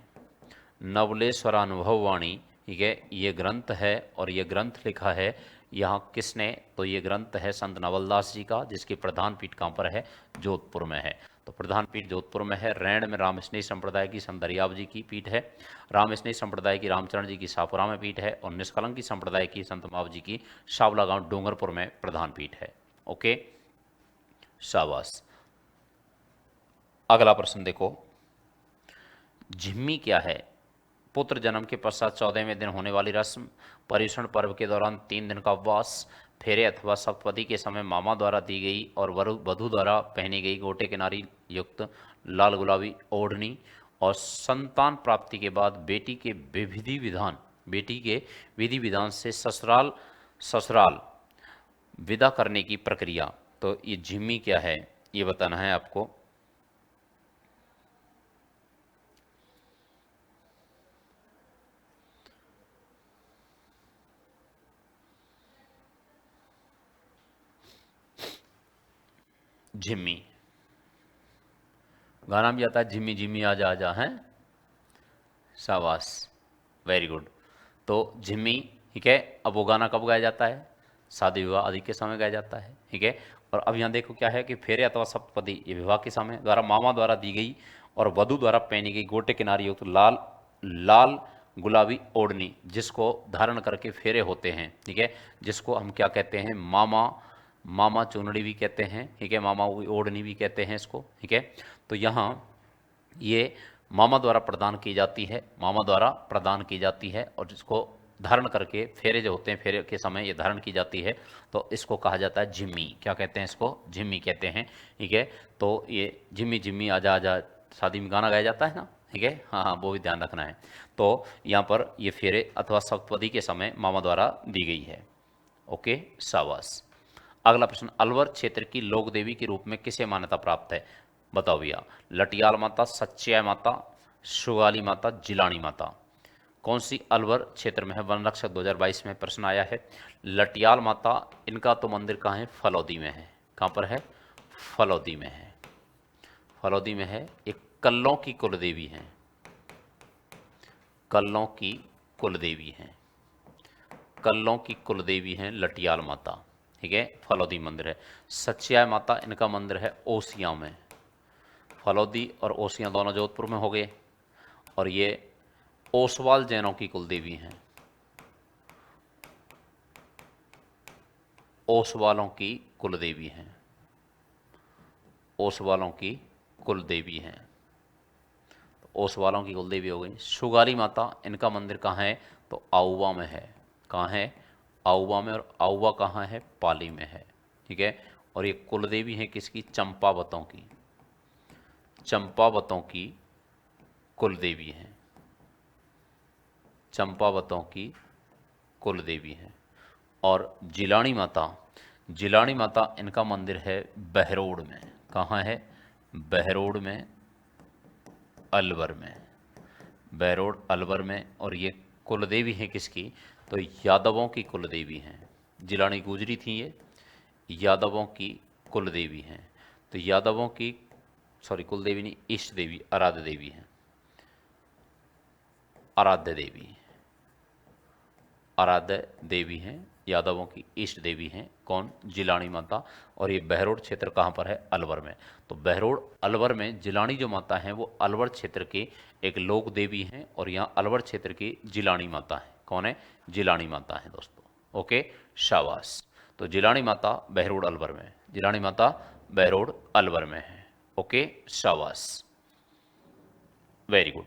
नवलेश्वर अनुभव वाणी। ठीक है, ये ग्रंथ है। और ये ग्रंथ लिखा है यहाँ किसने? तो ये ग्रंथ है संत नवलदास जी का, जिसकी प्रधान पीठ कहाँ पर है? जोधपुर में है। तो प्रधान पीठ जोधपुर में है। रैण में रामस्नेही संप्रदाय की संत दरियाव जी की पीठ है। रामस्नेही संप्रदाय की रामचरण जी की शाहपुरा में पीठ है। और निष्कलंकी संप्रदाय की संत माव जी की शावला गांव डूंगरपुर में प्रधान पीठ है। ओके, शाबाश। अगला प्रश्न देखो, झिम्मी क्या है? पुत्र जन्म के पश्चात 14वें दिन होने वाली रस्म, पर्युषण पर्व के दौरान 3 दिन का उपवास, फेरे अथवा सप्तपदी के समय मामा द्वारा दी गई और वधु द्वारा पहनी गई गोटे किनारी युक्त लाल गुलाबी ओढ़नी, और संतान प्राप्ति के बाद बेटी के विधि विधान से ससुराल विदा करने की प्रक्रिया। तो ये झिम्मी क्या है ये बताना है आपको। झिम्मी गाना भी आता है, झिम्मी झिम्मी आजा आजा, है शाबाश, वेरी गुड। तो झिम्मी, ठीक है। अब वो गाना कब गाया जाता है? शादी विवाह आदि के समय गाया जाता है, ठीक है। और अब यहाँ देखो क्या है कि फेरे अथवा सप्तपदी ये विवाह के समय द्वारा मामा द्वारा दी गई और वधु द्वारा पहनी गई गोटे किनारी युक्त लाल लाल गुलाबी ओढ़नी, जिसको धारण करके फेरे होते हैं, ठीक है, जिसको हम क्या कहते हैं, मामा चुनड़ी भी कहते हैं, ठीक है, मामा ओढ़नी भी कहते हैं इसको, ठीक है। तो यहाँ ये मामा द्वारा प्रदान की जाती है, मामा द्वारा प्रदान की जाती है, और जिसको धारण करके फेरे जो होते हैं, फेरे के समय ये धारण की जाती है, तो इसको कहा जाता है झिम्मी। क्या कहते हैं इसको? झिम्मी कहते हैं, ठीक है। तो ये झिम्मी झिम्मी आजा आजा शादी में गाना गाया जाता है ना, ठीक है, हाँ हाँ, वो भी ध्यान रखना है। तो यहाँ पर ये फेरे अथवा सप्तपदी के समय मामा द्वारा दी गई है। ओके, शाबाश। अगला प्रश्न, अलवर क्षेत्र की लोक देवी के रूप में किसे मान्यता प्राप्त है? बताओ भैया। लटियाल माता, सच्चिया माता, सुगाली माता, जिलानी माता, कौन सी अलवर क्षेत्र में है? वन रक्षक 2022 में प्रश्न आया है। लटियाल माता, इनका तो मंदिर कहाँ है? फलौदी में है। कहाँ पर है? फलौदी में है। फलौदी में है। एक कल्लों की कुल देवी है, कल्लों की कुल देवी है, कल्लों की कुल देवी है लटियाल माता, ठीक है। फलौदी मंदिर है। सच्चिया माता, इनका मंदिर है ओसियां में। फलौदी और ओसियां दोनों जोधपुर में हो गए। और ये ओसवाल जैनों की कुल देवी हैं, ओसवालों की कुल देवी हैं, ओसवालों की कुल देवी हैं। ओसवालों की कुल देवी हो गई। सुगाली माता, इनका मंदिर कहाँ है? तो आउवा में है। कहाँ है? आउवा में। और आउवा कहाँ है? पाली में है, ठीक है। और ये कुल देवी है किसकी? चंपावतों की, चंपावतों की कुल देवी हैं, चंपावतों की कुल देवी हैं। और जिलानी माता, जिलानी माता, इनका मंदिर है बहरोड में। कहाँ है? बहरोड में, अलवर में, बहरोड अलवर में। और ये कुल देवी है किसकी? तो यादवों की कुल देवी हैं। जिलानी गुजरी थी, ये यादवों की कुल देवी हैं। तो यादवों की, सॉरी, कुल देवी नहीं, इष्ट देवी, आराध्य देवी हैं, आराध्य देवी, आराध्य देवी हैं, यादवों की इष्ट देवी हैं। कौन? जिलानी माता। और ये बहरोड क्षेत्र कहाँ पर है? अलवर में। तो बहरोड अलवर में जिलानी जो माता हैं वो अलवर क्षेत्र के एक लोक देवी हैं, और यहाँ अलवर क्षेत्र की जिलानी माता है। कौन है? जिलानी माता है दोस्तों। ओके, शाबाश। तो जिलानी माता बहरोड अलवर में, जिलानी माता बहरोड अलवर में है। ओके, शाबाश, वेरी गुड।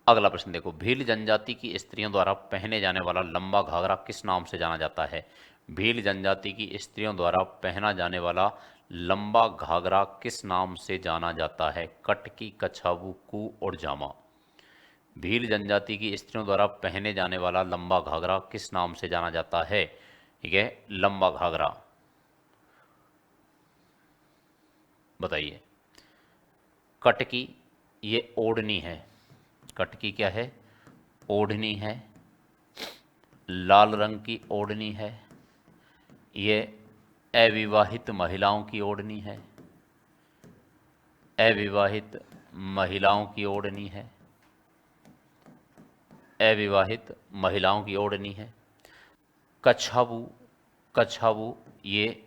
अगला प्रश्न देखो, भील जनजाति की स्त्रियों द्वारा पहने जाने वाला लंबा घाघरा किस नाम से जाना जाता है? भील जनजाति की स्त्रियों द्वारा पहना जाने वाला लंबा घाघरा किस नाम से जाना जाता है? कटकी, कछावू, कू और जामा। भील जनजाति की स्त्रियों द्वारा पहने जाने वाला लंबा घाघरा किस नाम से जाना जाता है? ठीक है, लंबा घाघरा, बताइए। कटकी, ये ओढ़नी है। कटकी क्या है? ओढ़नी है, लाल रंग की ओढ़नी है। ये अविवाहित महिलाओं की ओढ़नी है, अविवाहित महिलाओं की ओढ़नी है, अविवाहित महिलाओं की ओढ़नी है। कछावू, कछावू ये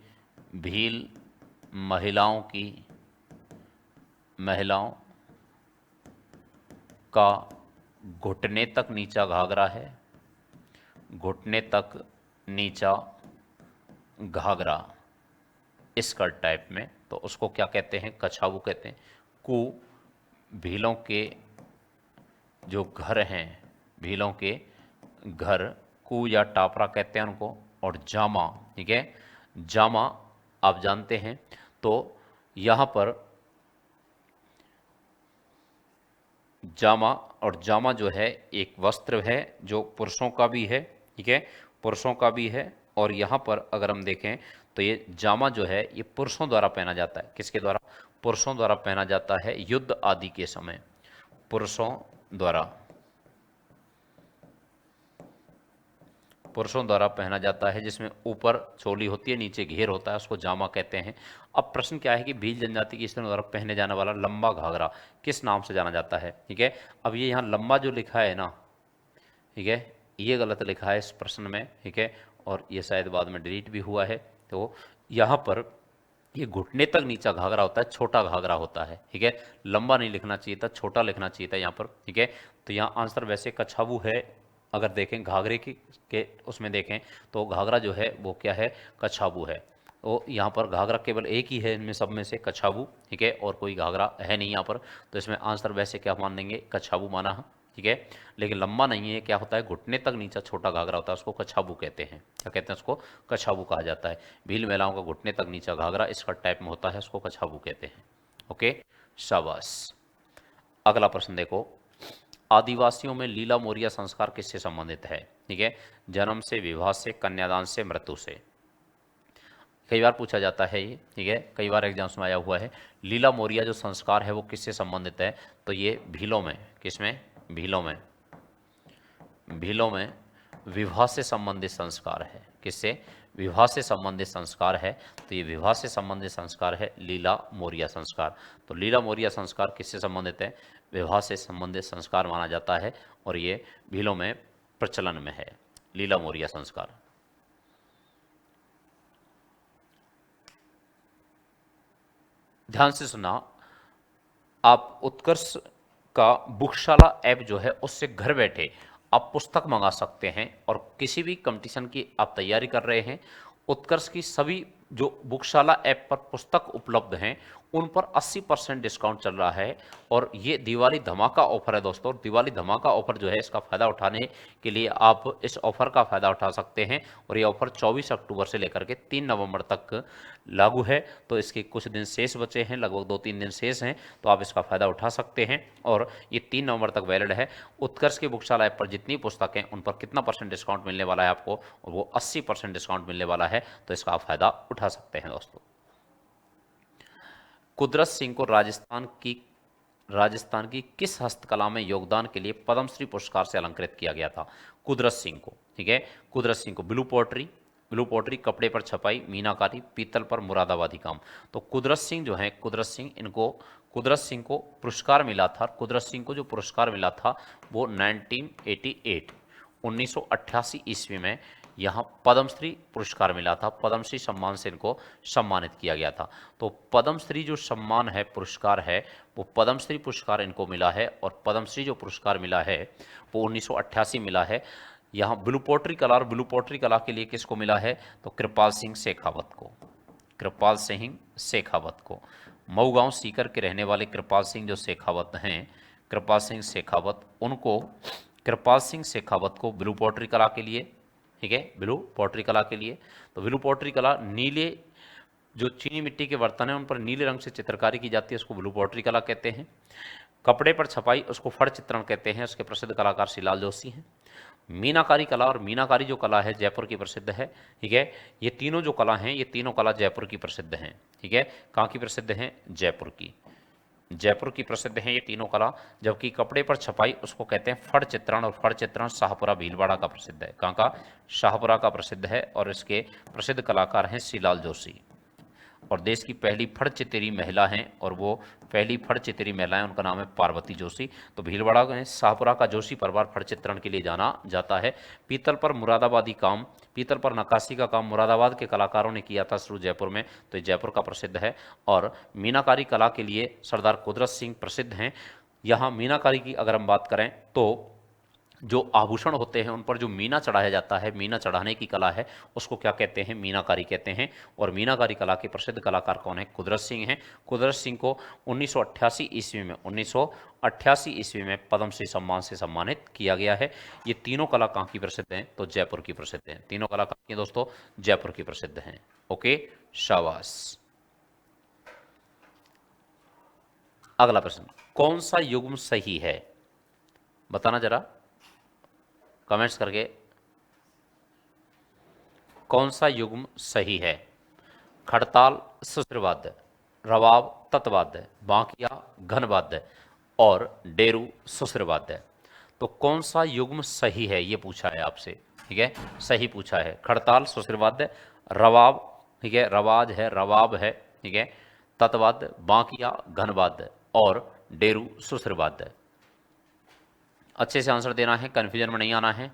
भील महिलाओं का घुटने तक नीचा घाघरा है, घुटने तक नीचा घाघरा स्कर्ट टाइप में, तो उसको क्या कहते हैं? कछावू कहते हैं। कू भीलों के जो घर हैं, भीलों के घर, कू या टापरा कहते हैं उनको, और जामा, ठीक है, जामा आप जानते हैं। तो यहाँ पर जामा, और जामा जो है एक वस्त्र है जो पुरुषों का भी है, ठीक है, पुरुषों का भी है। और यहाँ पर अगर हम देखें तो ये जामा जो है ये पुरुषों द्वारा पहना जाता है। किसके द्वारा? पुरुषों द्वारा पहना जाता है युद्ध आदि के समय, पुरुषों द्वारा, पुरुषों द्वारा पहना जाता है, जिसमें ऊपर चोली होती है, नीचे घेर होता है, उसको जामा कहते हैं। अब प्रश्न क्या है कि भील जनजाति की स्त्रियों द्वारा पहने जाने वाला लंबा घाघरा किस नाम से जाना जाता है? ठीक है, अब ये यहाँ लंबा जो लिखा है ना, ठीक है, ये गलत लिखा है इस प्रश्न में, ठीक है, और ये शायद बाद में डिलीट भी हुआ है। तो यहाँ पर ये घुटने तक नीचा घाघरा होता है, छोटा घाघरा होता है, ठीक है, लंबा नहीं लिखना चाहिए था, छोटा लिखना चाहिए था यहाँ पर, ठीक है। तो यहाँ आंसर वैसे कछावू है। अगर देखें घाघरे की के उसमें देखें तो घाघरा जो है वो क्या है? कछावू है। तो यहाँ पर घाघरा केवल एक ही है इनमें सब में से, कछावू, ठीक है, और कोई घाघरा है नहीं यहाँ पर। तो इसमें आंसर वैसे क्या मान लेंगे? कछावू माना है, ठीक है। लेकिन लंबा नहीं है, क्या होता है? घुटने तक नीचा छोटा घाघरा होता है, उसको कछावू कहते हैं। क्या कहते हैं? उसको कछावू कहा जाता है। भील महिलाओं का घुटने तक नीचा घाघरा इसका टाइप में होता है, उसको कछावू कहते हैं। ओके, शाबाश। अगला प्रश्न देखो, आदिवासियों में लीला मोरिया संस्कार किससे संबंधित है? ठीक है, जन्म से, विवाह से, कन्यादान से, मृत्यु से। कई बार पूछा जाता है ये, ठीक है, कई बार एग्जाम्स में आया हुआ है। लीला मोरिया जो संस्कार है वो किससे संबंधित है? तो ये भीलों में, किसमें? भीलों में, भीलों में विवाह से संबंधित संस्कार है। किससे? विवाह से संबंधित संस्कार है। तो ये विवाह से संबंधित संस्कार है लीला मोरिया संस्कार। तो लीला मोरिया संस्कार किससे संबंधित है? विवाह से संबंधित संस्कार माना जाता है, और ये भीलों में प्रचलन में है लीला मोरिया संस्कार। ध्यान से सुना, आप उत्कर्ष का बुकशाला ऐप जो है उससे घर बैठे आप पुस्तक मंगा सकते हैं, और किसी भी कंपटीशन की आप तैयारी कर रहे हैं, उत्कर्ष की सभी जो बुकशाला ऐप पर पुस्तक उपलब्ध हैं उन पर 80% डिस्काउंट चल रहा है। और ये दिवाली धमाका ऑफर है दोस्तों। दिवाली धमाका ऑफर जो है इसका फ़ायदा उठाने के लिए आप इस ऑफर का फ़ायदा उठा सकते हैं, और ये ऑफर 24 अक्टूबर से लेकर के 3 नवंबर तक लागू है। तो इसके कुछ दिन शेष बचे हैं, लगभग 2-3 दिन शेष हैं, तो आप इसका फ़ायदा उठा सकते हैं, और ये 3 नवंबर तक वैलिड है। उत्कर्ष के बुकशाला ऐप पर जितनी पुस्तकें उन पर कितना % डिस्काउंट मिलने वाला है आपको? और वो 80% डिस्काउंट मिलने वाला है, तो इसका आप फ़ायदा उठा सकते हैं दोस्तों। कुदरत सिंह को राजस्थान की किस हस्तकला में योगदान के लिए पद्मश्री पुरस्कार से अलंकृत किया गया था? कुदरत सिंह को, ठीक है, कुदरत सिंह को ब्लू पोट्री, कपड़े पर छपाई, मीनाकारी, पीतल पर मुरादाबादी काम। तो कुदरत सिंह जो है, कुदरत सिंह को पुरस्कार मिला था। कुदरत सिंह को जो पुरस्कार मिला था वो 1988 ईस्वी में यहाँ पद्मश्री पुरस्कार मिला था। पद्मश्री सम्मान से इनको सम्मानित किया गया था। तो पद्मश्री जो सम्मान है, पुरस्कार है, वो पद्मश्री पुरस्कार इनको मिला है, और पद्मश्री जो पुरस्कार मिला है वो 1988 मिला है। यहाँ ब्लू पोट्री कला, और ब्लू पोट्री कला के लिए किसको मिला है? तो कृपाल सिंह शेखावत को। मऊ गांव सीकर के रहने वाले कृपाल सिंह जो शेखावत हैं, कृपाल सिंह शेखावत को ब्लू पोट्री कला के लिए, ठीक है, ब्लू पोट्री कला के लिए। तो ब्लू पोट्री कला, नीले जो चीनी मिट्टी के बर्तन हैं उन पर नीले रंग से चित्रकारी की जाती है, उसको ब्लू पोट्री कला कहते हैं। कपड़े पर छपाई, उसको फड़ चित्रण कहते हैं, उसके प्रसिद्ध कलाकार शिलाल जोशी हैं। मीनाकारी कला, और मीनाकारी जो कला है जयपुर की प्रसिद्ध है, ठीक है। ये तीनों जो कला हैं, ये तीनों कला जयपुर की प्रसिद्ध हैं, ठीक है। कहाँ की प्रसिद्ध हैं? जयपुर की प्रसिद्ध हैं ये तीनों कला। जबकि कपड़े पर छपाई उसको कहते हैं फड़ चित्रण, और फड़ चित्रण शाहपुरा भीलवाड़ा का प्रसिद्ध है। कहाँ का? शाहपुरा का प्रसिद्ध है, और इसके प्रसिद्ध कलाकार हैं शिलाल जोशी। और देश की पहली फड़ चितेरी महिला हैं, और वो पहली फड़ चितेरी महिला है, उनका नाम है पार्वती जोशी। तो भीलवाड़ा में शाहपुरा का जोशी परिवार फड़ चित्रण के लिए जाना जाता है। पीतल पर मुरादाबादी काम, पीतल पर नक्काशी का काम मुरादाबाद के कलाकारों ने किया था शुरू जयपुर में, तो ये जयपुर का प्रसिद्ध है। और मीनाकारी कला के लिए सरदार कुदरत सिंह प्रसिद्ध हैं। यहाँ मीनाकारी की अगर हम बात करें तो जो आभूषण होते हैं उन पर जो मीना चढ़ाया जाता है, मीना चढ़ाने की कला है, उसको क्या कहते हैं? मीनाकारी कहते हैं। और मीनाकारी कला के प्रसिद्ध कलाकार कौन है? कुदरत सिंह हैं। कुदरत सिंह को 1988 ईस्वी में पद्मश्री सम्मान से सम्मानित किया गया है। ये तीनों कला कहाँ की प्रसिद्ध हैं? तो जयपुर की प्रसिद्ध हैं। तीनों कला कहाँ की दोस्तों? जयपुर की प्रसिद्ध हैं। ओके, शाबाश। अगला प्रश्न, कौन सा युग्म सही है? बताना जरा कमेंट्स करके, कौन सा युग्म सही है? खड़ताल सुश्रवाद्य, रवाब तत्वाद्य, बांकिया घनवाद्य और डेरू सुश्रवाद्य। तो कौन सा युग्म सही है ये पूछा है आपसे, ठीक है, सही पूछा है। खड़ताल सुश्रवाद्य, रवाब, ठीक है, रवाज है, रवाब है, ठीक है, तत्वाद्य, बांकिया घनवाद्य और डेरू सुश्रवाद्य। अच्छे से आंसर देना है, कन्फ्यूजन में नहीं आना है।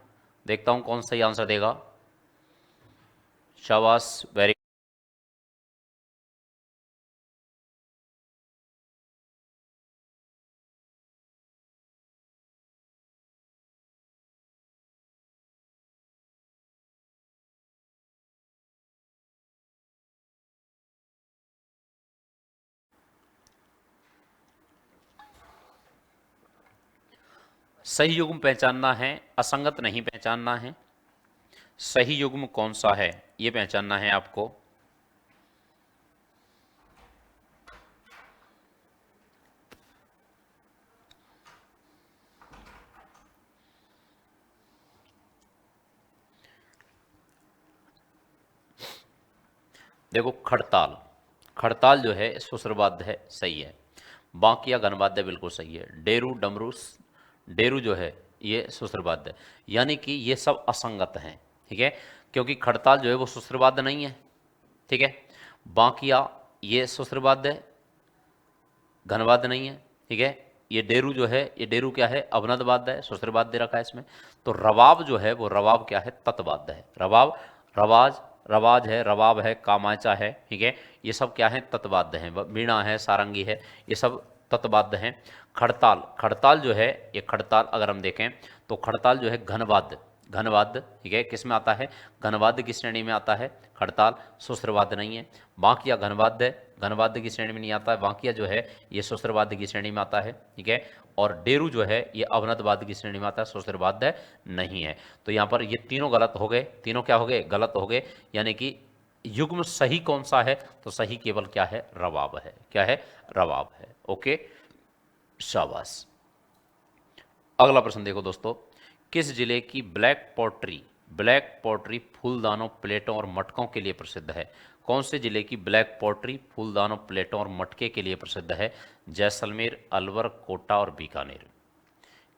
देखता हूं कौन सही आंसर देगा। शाबाश, वेरी। सही युग्म पहचानना है, असंगत नहीं पहचानना है। सही युग्म कौन सा है ये पहचानना है आपको। देखो, खड़ताल, खड़ताल जो है सुश्रवाद्य है, सही है। बांकिया घनवाद्य बिल्कुल सही है। डेरू डमरू, डेरू जो है ये सुश्रवाद्य, यानी कि ये सब असंगत हैं, ठीक है, क्योंकि खड़ताल जो है वो सुश्रवाद्य नहीं है, ठीक है। बांकिया ये सुश्रवाद्य, घनवाद्य नहीं है, ठीक है। ये डेरू जो है, ये डेरू क्या है? अवनदवाद्य है, सुश्रवाद्य रखा है इसमें। तो रवाब जो है वो रवाब क्या है? तत्वाद्य है। रवाब, रवाज, रवाज है, रवाब है, कामाचा है, ठीक है, ये सब क्या है? तत्वाद्य हैं। वीणा है, सारंगी है, ये सब तत्वाद्य हैं। खड़ताल, खड़ताल जो है ये खड़ताल अगर हम देखें तो खड़ताल जो है घनवाद्य, घनवाद्य, ठीक है, किस में आता है? घनवाद्य की श्रेणी में आता है खड़ताल, सुश्रवाद्य नहीं है। बांकिया घनवाद्य, घनवाद्य की श्रेणी में नहीं आता है। बांकिया जो है ये सुश्रवाद्य की श्रेणी में आता है, ठीक है। और डेरू जो है ये अवनतवाद्य की श्रेणी में आता है, सुश्रवाद्य नहीं है। तो यहाँ पर ये तीनों गलत हो गए, तीनों क्या हो गए? गलत हो गए। यानी कि युग्म सही कौन सा है? तो सही केवल क्या है? रवाब है। क्या है? रवाब है। ओके, शाबाश। अगला प्रश्न देखो दोस्तों, किस जिले की ब्लैक पॉटरी, ब्लैक पॉटरी फूलदानों, प्लेटों और मटकों के लिए प्रसिद्ध है? कौन से जिले की ब्लैक पॉटरी फूलदानों, प्लेटों और मटके के लिए प्रसिद्ध है? जैसलमेर, अलवर, कोटा और बीकानेर।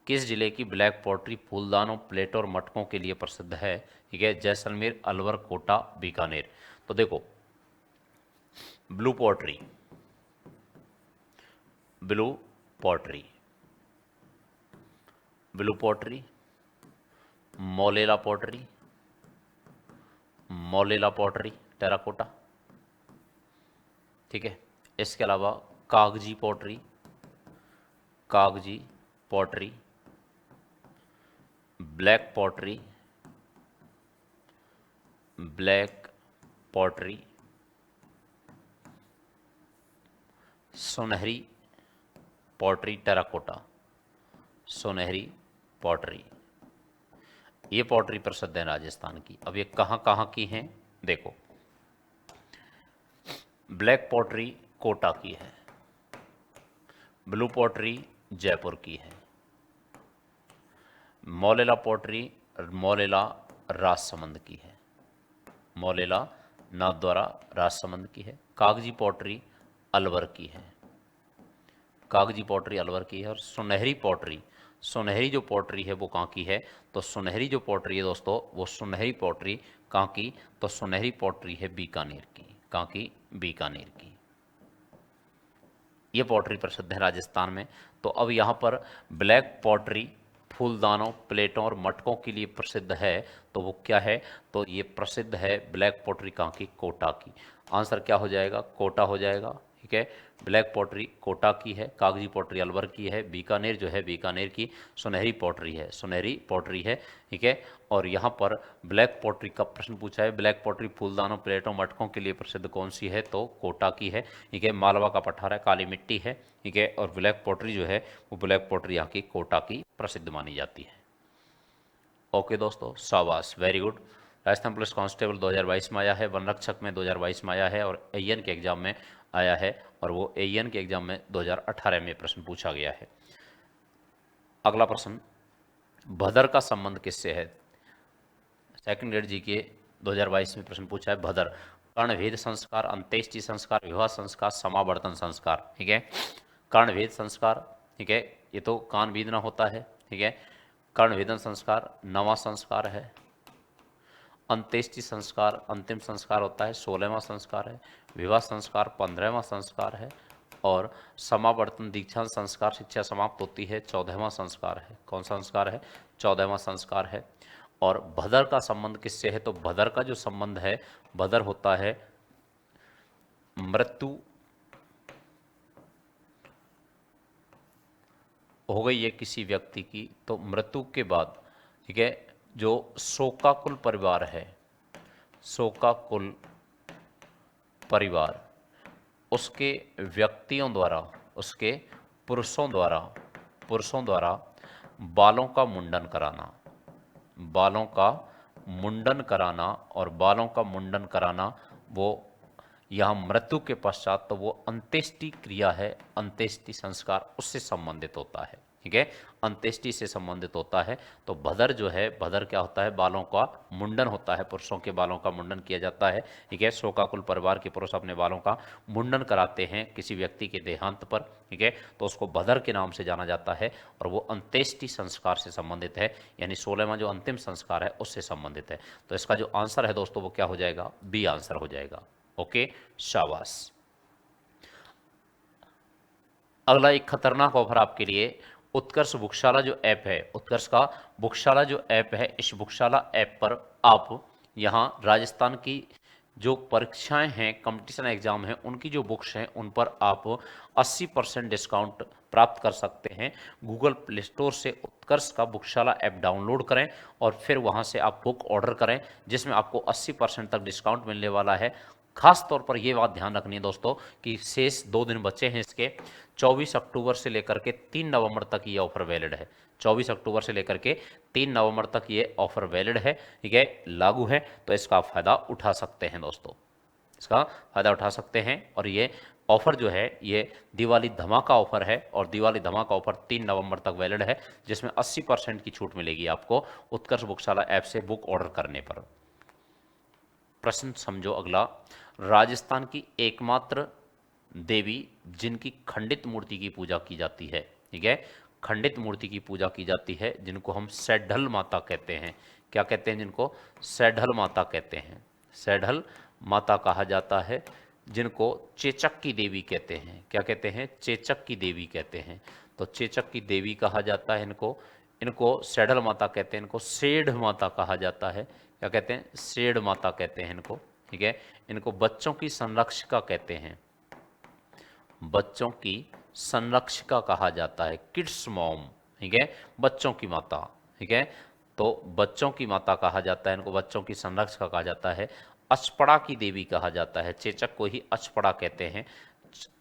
किस जिले की ब्लैक पॉटरी फूलदानों, प्लेटों और मटकों के लिए प्रसिद्ध है? ठीक है, जैसलमेर, अलवर, कोटा, बीकानेर। तो देखो, blue pottery, blue pottery, blue pottery, Molela pottery, Molela pottery terracotta, ठीक है। इसके अलावा कागजी पॉटरी, कागजी pottery, black pottery, black pottery, सुनहरी पॉटरी टेराकोटा, सुनहरी पॉटरी। ये पॉटरी प्रसिद्ध है राजस्थान की। अब ये कहाँ कहाँ की हैं देखो, ब्लैक पॉटरी कोटा की है, ब्लू पॉटरी जयपुर की है, मोलेला पॉटरी मोलेला राजसमंद की है, मोलेला नाथद्वारा राजसमंद की है। कागजी पॉटरी अलवर की है, कागजी पॉटरी अलवर की है। और सुनहरी पॉटरी, सुनहरी जो पॉटरी है वो कहाँ की है? तो सुनहरी जो पॉटरी है दोस्तों, वो सुनहरी पॉटरी कहाँ की? तो सुनहरी पॉटरी है बीकानेर की। कहाँ की? बीकानेर की। ये पॉटरी प्रसिद्ध है राजस्थान में। तो अब यहाँ पर ब्लैक पॉटरी फूलदानों, प्लेटों और मटकों के लिए प्रसिद्ध है, तो वो क्या है? तो ये प्रसिद्ध है ब्लैक पॉटरी कहाँ की? कोटा की। आंसर क्या हो जाएगा? कोटा हो जाएगा। ठीक है। ब्लैक पॉटरी कोटा की है, कागजी पॉटरी अलवर की है, बीकानेर जो है बीकानेर की सुनहरी पॉटरी है, सुनहरी पॉटरी है, ठीक है। और यहाँ पर ब्लैक पॉटरी का प्रश्न पूछा है, ब्लैक पॉटरी फूलदानों प्लेटों मटकों के लिए प्रसिद्ध कौन सी है, तो कोटा की है, ठीक है। मालवा का पठार है, काली मिट्टी है, ठीक है। और ब्लैक पॉटरी जो है वो ब्लैक पॉटरी यहाँ की कोटा की प्रसिद्ध मानी जाती है। ओके दोस्तों, शाबाश, very good. Rajasthan police constable 2022 में आया है, वन रक्षक में 2022 में आया है, और एएन के एग्जाम में आया है, और वो एएन के एग्जाम में 2018 में प्रश्न पूछा गया है। अगला प्रश्न, भदर का संबंध किससे है? सेकंड ग्रेड जी के 2022 में प्रश्न पूछा है, भदर कर्णभेद संस्कार, अंत्येष्टि संस्कार, विवाह संस्कार, समावर्तन संस्कार, ठीक है। कर्णभेद संस्कार, ठीक है, ये तो कान बीधना होता है, ठीक है। कर्णभेदन संस्कार नवा संस्कार है। अंत्येष्टि संस्कार अंतिम संस्कार होता है, 16वां संस्कार है। विवाह संस्कार 15वां संस्कार है, और समावर्तन दीक्षांत संस्कार शिक्षा समाप्त होती है 14वां संस्कार है। कौन सा संस्कार है? 14वां संस्कार है। और भदर का संबंध किससे है? तो भदर का जो संबंध है, भदर होता है मृत्यु हो गई है किसी व्यक्ति की, तो मृत्यु के बाद, ठीक है, जो शोकाकुल परिवार है, शोकाकुल परिवार, उसके व्यक्तियों द्वारा, उसके पुरुषों द्वारा बालों का मुंडन कराना, बालों का मुंडन कराना, और बालों का मुंडन कराना वो यहाँ मृत्यु के पश्चात, तो वो अंत्येष्टि क्रिया है, अंत्येष्टि संस्कार उससे संबंधित होता है, ठीक है, अंत्येष्टि से संबंधित होता है। तो भदर जो है, भदर क्या होता है? बालों का मुंडन होता है, पुरुषों के बालों का मुंडन किया जाता है, ठीक है। शोकाकुल परिवार के पुरुष अपने बालों का मुंडन कराते हैं किसी व्यक्ति के देहांत पर, ठीक है, तो उसको भदर के नाम से जाना जाता है, और वो अंत्येष्टि संस्कार से संबंधित है, यानी 16वां जो अंतिम संस्कार है उससे संबंधित है। तो इसका जो आंसर है दोस्तों वो क्या हो जाएगा? बी आंसर हो जाएगा। ओके, शाबाश। अगला एक खतरनाक ऑफर आपके लिए, उत्कर्ष बुकशाला जो ऐप है, उत्कर्ष का बुकशाला जो ऐप है, इस बुकशाला ऐप पर आप यहाँ राजस्थान की जो परीक्षाएं हैं, कंपटीशन एग्जाम हैं, उनकी जो बुक्स हैं उन पर आप 80% डिस्काउंट प्राप्त कर सकते हैं। गूगल प्ले स्टोर से उत्कर्ष का बुकशाला ऐप डाउनलोड करें, और फिर वहाँ से आप बुक ऑर्डर करें, जिसमें आपको 80% तक डिस्काउंट मिलने वाला है। खास तौर पर यह बात ध्यान रखनी है दोस्तों कि शेष 2 दिन बचे हैं इसके, 24 अक्टूबर से लेकर के 3 नवंबर तक ये ऑफर वैलिड है। 24 अक्टूबर से लेकर के 3 नवंबर तक ये ऑफर वैलिड है, ठीक है, लागू है। तो इसका फ़ायदा उठा सकते हैं दोस्तों, इसका फ़ायदा उठा सकते हैं। और ये ऑफर जो है ये दिवाली धमाका ऑफर है, और दिवाली धमाका ऑफर 3 नवंबर तक वैलिड है, जिसमें 80% की छूट मिलेगी आपको उत्कर्ष बुकशाला ऐप से बुक ऑर्डर करने पर। प्रश्न समझो अगला, राजस्थान की एकमात्र देवी जिनकी खंडित मूर्ति की पूजा की जाती है, ठीक है, खंडित मूर्ति की पूजा की जाती है, जिनको हम सैढल माता कहते हैं। क्या कहते हैं? जिनको सैढल माता कहते हैं, सैढल माता कहा जाता है, जिनको चेचक की देवी कहते हैं। क्या कहते हैं? चेचक की देवी कहते हैं। तो चेचक की देवी कहा जाता है इनको, इनको सैढल माता कहते हैं, इनको सेढ़ माता कहा जाता है। क्या कहते हैं? सेढ़ माता कहते हैं इनको, ठीक है। इनको बच्चों की संरक्षिका कहते हैं, बच्चों की संरक्षिका कहा जाता है, किड्स मॉम, ठीक है, बच्चों की माता, ठीक है। तो बच्चों की माता कहा जाता है इनको, बच्चों की संरक्षिका कहा जाता है। अचपड़ा की देवी कहा जाता है, चेचक को ही अचपड़ा कहते हैं,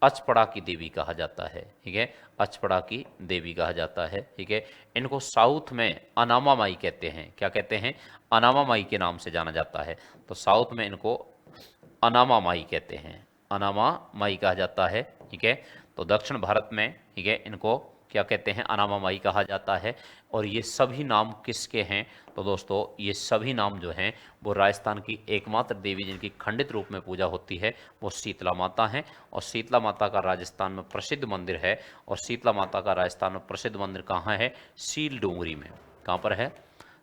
अचपड़ा की देवी कहा जाता है, ठीक है, अचपड़ा की देवी कहा जाता है, ठीक है। इनको साउथ में अनामा माई कहते हैं। क्या कहते हैं? अनामा माई के नाम से जाना जाता है। तो साउथ में इनको अनामा माई कहते हैं, अनामा माई कहा जाता है, ठीक है। तो दक्षिण भारत में, ठीक है, इनको क्या कहते हैं? अनामा माई कहा जाता है। और ये सभी नाम किसके हैं? तो दोस्तों ये सभी नाम जो हैं वो राजस्थान की एकमात्र देवी जिनकी खंडित रूप में पूजा होती है वो शीतला माता हैं। और शीतला माता का राजस्थान में प्रसिद्ध मंदिर है, और शीतला माता का राजस्थान में प्रसिद्ध मंदिर कहाँ है? सील डोंगरी में। कहाँ पर है?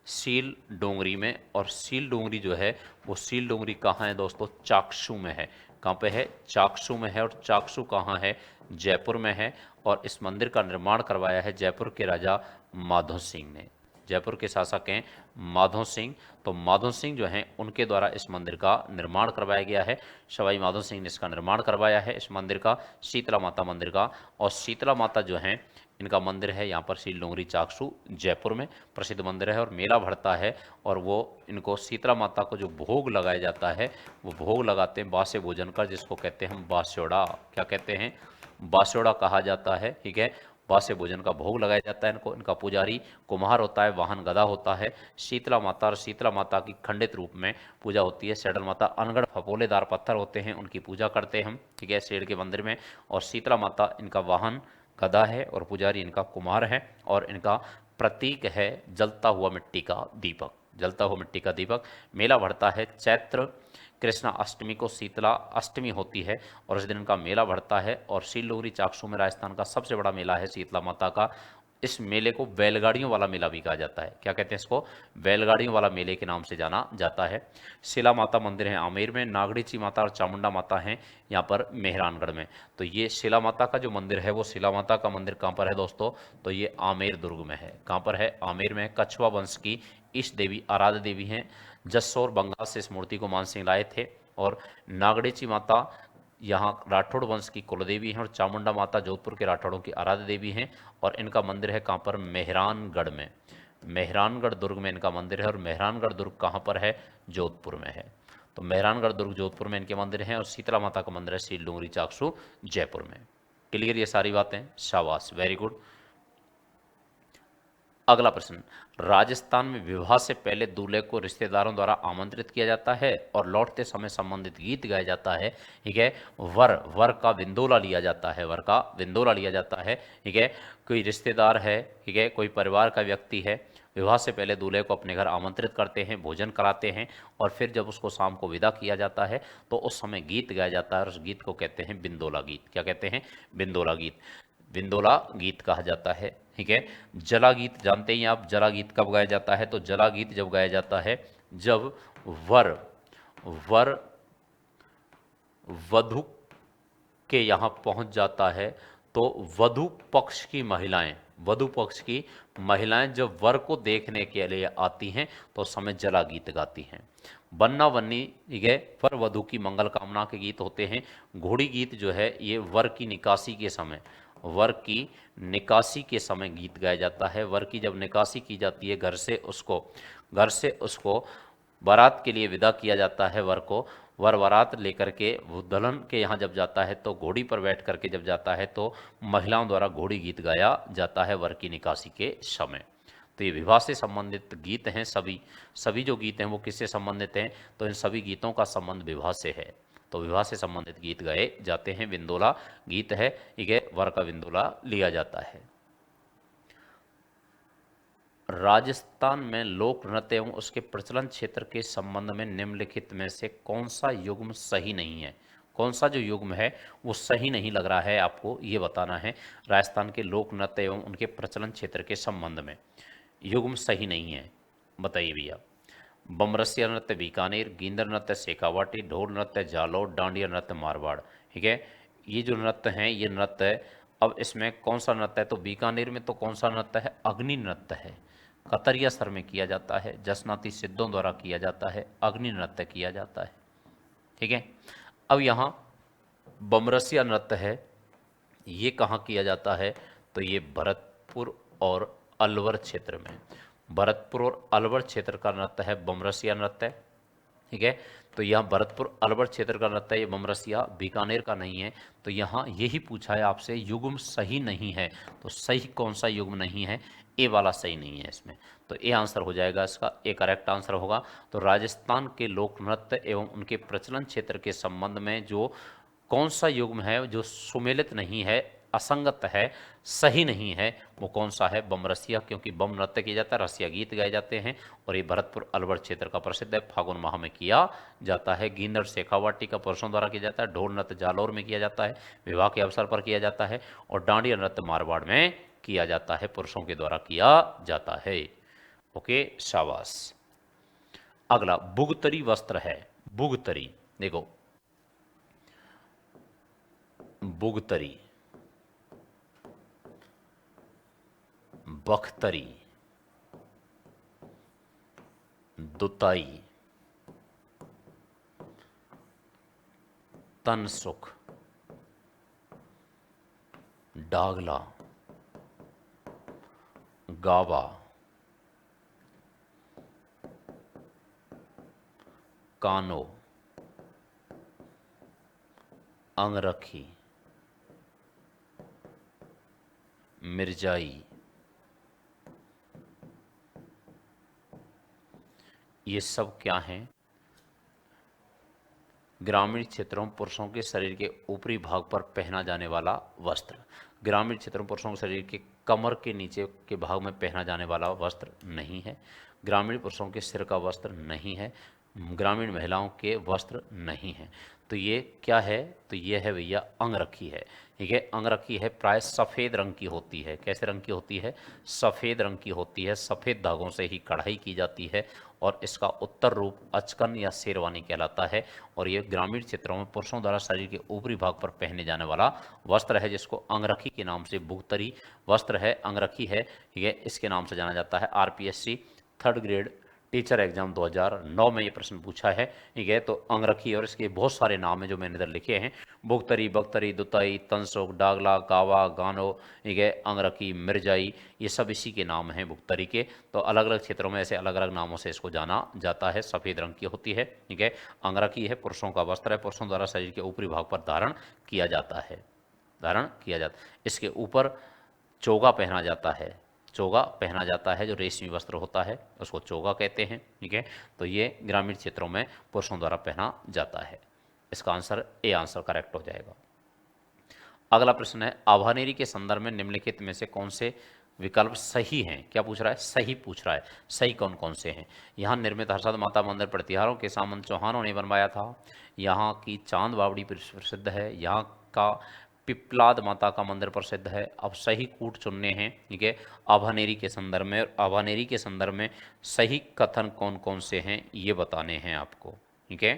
सील डोंगरी में। और सील डोंगरी जो है वो सील डोंगरी कहाँ है दोस्तों? चाकसू में है। कहाँ पे है? चाकसू में है। और चाकसू कहाँ है? जयपुर में है। और इस मंदिर का निर्माण करवाया है जयपुर के राजा माधो सिंह ने। जयपुर के शासक हैं माधो सिंह। तो माधो सिंह जो हैं उनके द्वारा इस मंदिर का निर्माण करवाया गया है। सवाई माधो सिंह ने इसका निर्माण करवाया है इस मंदिर का, शीतला माता मंदिर का। और शीतला माता जो हैं इनका मंदिर है यहाँ पर शील चाकसू जयपुर में प्रसिद्ध मंदिर है। और मेला भरता है और वो इनको शीतला माता को जो भोग लगाया जाता है वो भोग लगाते हैं बासे भोजन कर, जिसको कहते हैं हम बास्योड़ा। क्या कहते हैं? बास्योड़ा कहा जाता है। ठीक है, बासे भोजन का भोग लगाया जाता है इनको। इनका पुजारी कुम्हार होता है, वाहन गदा होता है। शीतला माता और शीतला माता की खंडित रूप में पूजा होती है। सेडल माता अनगढ़ फपोलेदार पत्थर होते हैं, उनकी पूजा करते हैं हम। ठीक है, शेर के मंदिर में। और शीतला माता इनका वाहन गदा है और पुजारी इनका कुम्हार है। और इनका प्रतीक है जलता हुआ मिट्टी का दीपक। जलता हुआ मिट्टी का दीपक। मेला भरता है चैत्र कृष्णा अष्टमी को, शीतला अष्टमी होती है और इस दिन इनका मेला भरता है। और शील चाकसू में राजस्थान का सबसे बड़ा मेला है शीतला माता का। इस मेले को बैलगाड़ियों वाला मेला भी कहा जाता है। क्या कहते हैं इसको? बैलगाड़ियों वाला मेले के नाम से जाना जाता है। शिला माता मंदिर है आमेर में, नागड़ीची माता और चामुंडा माता हैं यहाँ पर मेहरानगढ़ में। तो ये शिला माता का जो मंदिर है वो शिला माता का मंदिर कहाँ पर है दोस्तों? तो ये आमेर दुर्ग में है। कहाँ पर है? आमेर में। कछुआ वंश की इष्ट देवी आराध्य देवी हैं। जसोर बंगाल से इस मूर्ति को मान सिंह लाए थे। और नागड़ेची माता यहाँ राठौड़ वंश की कुलदेवी हैं। और चामुंडा माता जोधपुर के राठौड़ों की आराध्य देवी हैं। और इनका मंदिर है कहाँ पर? मेहरानगढ़ में। मेहरानगढ़ दुर्ग में इनका मंदिर है। और मेहरानगढ़ दुर्ग कहाँ पर है? जोधपुर में है। तो मेहरानगढ़ दुर्ग जोधपुर में इनके मंदिर हैं। और शीतला माता का मंदिर है शील चाकसू जयपुर में। क्लियर ये सारी बातें? शाबाश, वेरी गुड। अगला प्रश्न, राजस्थान में विवाह से पहले दूल्हे को रिश्तेदारों द्वारा आमंत्रित किया जाता है और लौटते समय संबंधित गीत गाया जाता है। ठीक है, वर का विंदोला लिया जाता है। वर का विंदोला लिया जाता है। ठीक है, कोई रिश्तेदार है, ठीक है, कोई परिवार का व्यक्ति है, विवाह से पहले दूल्हे को अपने घर आमंत्रित करते हैं, भोजन कराते हैं और फिर जब उसको शाम को विदा किया जाता है तो उस समय गीत गाया जाता है और उस गीत को कहते हैं बिंदोला गीत। क्या कहते हैं? बिंदोला गीत। विंदोला गीत कहा जाता है। ठीक है, जला गीत जानते ही आप, जला गीत कब गाया जाता है? तो जला गीत जब गाया जाता है जब वर वर वधु के यहाँ पहुंच जाता है तो वधु पक्ष की महिलाएं जब वर को देखने के लिए आती हैं तो उस समय जला गीत गाती हैं। बन्ना बन्नी, ठीक है, वर वधु की मंगल कामना के गीत होते हैं। घोड़ी गीत जो है ये वर की निकासी के समय गीत गाया जाता है। वर की जब निकासी की जाती है घर से उसको बारात के लिए विदा किया जाता है। वर को वर बारात लेकर के वो दुल्हन के यहाँ जब जाता है तो घोड़ी पर बैठ करके जब जाता है तो महिलाओं द्वारा घोड़ी गीत गाया जाता है वर की निकासी के समय। तो ये विवाह से संबंधित गीत हैं। सभी जो गीत हैं वो किससे संबंधित हैं? तो इन सभी गीतों का संबंध विवाह से है। तो विवाह से संबंधित गीत गाए जाते हैं। विंदोला गीत है, ठीक है, वर का विंदोला लिया जाता है। राजस्थान में लोक नृत्य एवं उसके प्रचलन क्षेत्र के संबंध में निम्नलिखित में से कौन सा युग्म सही नहीं है? कौन सा जो युग्म है वो सही नहीं लग रहा है आपको, ये बताना है। राजस्थान के लोक नृत्य एवं उनके प्रचलन क्षेत्र के संबंध में युग्म सही नहीं है, बताइए भैया। बमरसिया नृत्य बीकानेर, गींदर नृत्य शेखावाटी, ढोल नृत्य जालौर, डांडिया नृत्य मारवाड़। ठीक है, ये जो नृत्य हैं ये नृत्य है। अब इसमें कौन सा नृत्य है? तो बीकानेर में तो कौन सा नृत्य है? अग्नि नृत्य है। कतरिया स्तर में किया जाता है, जसनाती सिद्धों द्वारा किया जाता है, अग्नि नृत्य किया जाता है। ठीक है, अब यहाँ बमरसिया नृत्य है, ये कहाँ किया जाता है? तो ये भरतपुर और अलवर क्षेत्र में। भरतपुर और अलवर क्षेत्र का नृत्य है बमरसिया नृत्य। ठीक है, तो यहाँ भरतपुर अलवर क्षेत्र का नृत्य, ये बमरसिया बीकानेर का नहीं है। तो यहाँ यही पूछा है आपसे, युग्म सही नहीं है। तो सही कौन सा युग्म नहीं है? ए वाला सही नहीं है इसमें। तो ए आंसर हो जाएगा इसका, ए करेक्ट आंसर होगा। तो राजस्थान के लोक नृत्य एवं उनके प्रचलन क्षेत्र के संबंध में जो कौन सा युग्म है जो सुमेलित नहीं है, असंगत है, सही नहीं है, वो कौन सा है? बमरसिया, क्योंकि बम नृत्य किया जाता है, रसिया गीत गाए जाते हैं और ये भरतपुर अलवर क्षेत्र का प्रसिद्ध है, फागुन माह में किया जाता है। गींदड़ शेखावाटी का पुरुषों द्वारा किया जाता है। ढोल नृत्य जालौर में किया जाता है, विवाह के अवसर पर किया जाता है। और डांडिया नृत्य मारवाड़ में किया जाता है, पुरुषों के द्वारा किया जाता है। ओके, शाबाश। अगला बुगतरी वस्त्र है। बुगतरी, देखो बुगतरी, बख्तरी, दुताई, तनसुख, डागला, गावा, कानो, अंगरखी, मिर्जाई, ये सब क्या हैं? ग्रामीण क्षेत्रों में पुरुषों के शरीर के ऊपरी भाग पर पहना जाने वाला वस्त्र। ग्रामीण क्षेत्रों में पुरुषों के शरीर के कमर के नीचे के भाग में पहना जाने वाला वस्त्र नहीं है। ग्रामीण पुरुषों के सिर का वस्त्र नहीं है। ग्रामीण महिलाओं के वस्त्र नहीं है। तो ये क्या है? तो ये है भैया अंगरखी है। ठीक है, अंगरखी है, प्राय सफ़ेद रंग की होती है। कैसे रंग की होती है? सफ़ेद रंग की होती है। सफ़ेद धागों से ही कढ़ाई की जाती है और इसका उत्तर रूप अचकन या शेरवानी कहलाता है। और ये ग्रामीण क्षेत्रों में पुरुषों द्वारा शरीर के ऊपरी भाग पर पहने जाने वाला वस्त्र है, जिसको अंगरखी के नाम से, भुगतरी वस्त्र है, अंगरखी है। ठीक है, इसके नाम से जाना जाता है। RPSC 3rd grade teacher exam 2009 में ये प्रश्न पूछा है। ठीक है, तो अंगरखी और इसके बहुत सारे नाम हैं जो मैंने इधर लिखे हैं। भुगतरी, बख्तरी, दुताई, तनसुख, डागला, गावा, गानो, ठीक है, अंगरखी, मिर्जाई, ये सब इसी के नाम हैं भुगतरी के। तो अलग अलग क्षेत्रों में ऐसे अलग अलग नामों से इसको जाना जाता है। सफ़ेद रंग की होती है। ठीक है, अंगरखी है, पुरुषों का वस्त्र है, पुरुषों द्वारा शरीर के ऊपरी भाग पर धारण किया जाता है। धारण किया जाता है। इसके ऊपर चोगा पहना जाता है। चोगा पहना जाता है, जो रेशमी वस्त्र होता है उसको चोगा कहते हैं। ठीक है, तो ये ग्रामीण क्षेत्रों में पुरुषों द्वारा पहना जाता है। इसका आंसर ए आंसर करेक्ट हो जाएगा। अगला प्रश्न है, आभानेरी के संदर्भ में निम्नलिखित में से कौन से विकल्प सही हैं? क्या पूछ रहा है? सही पूछ रहा है। सही कौन कौन से हैं? यहाँ निर्मित हर्षद माता मंदिर प्रतिहारों के सामंत चौहानों ने बनवाया था। यहाँ की चांद बावड़ी प्रसिद्ध है। यहाँ का पिपलाद माता का मंदिर प्रसिद्ध है। अब सही कूट चुनने हैं। ठीक है, आभानेरी के संदर्भ में, आभानेरी के संदर्भ में सही कथन कौन कौन से हैं ये बताने हैं आपको। ठीक है,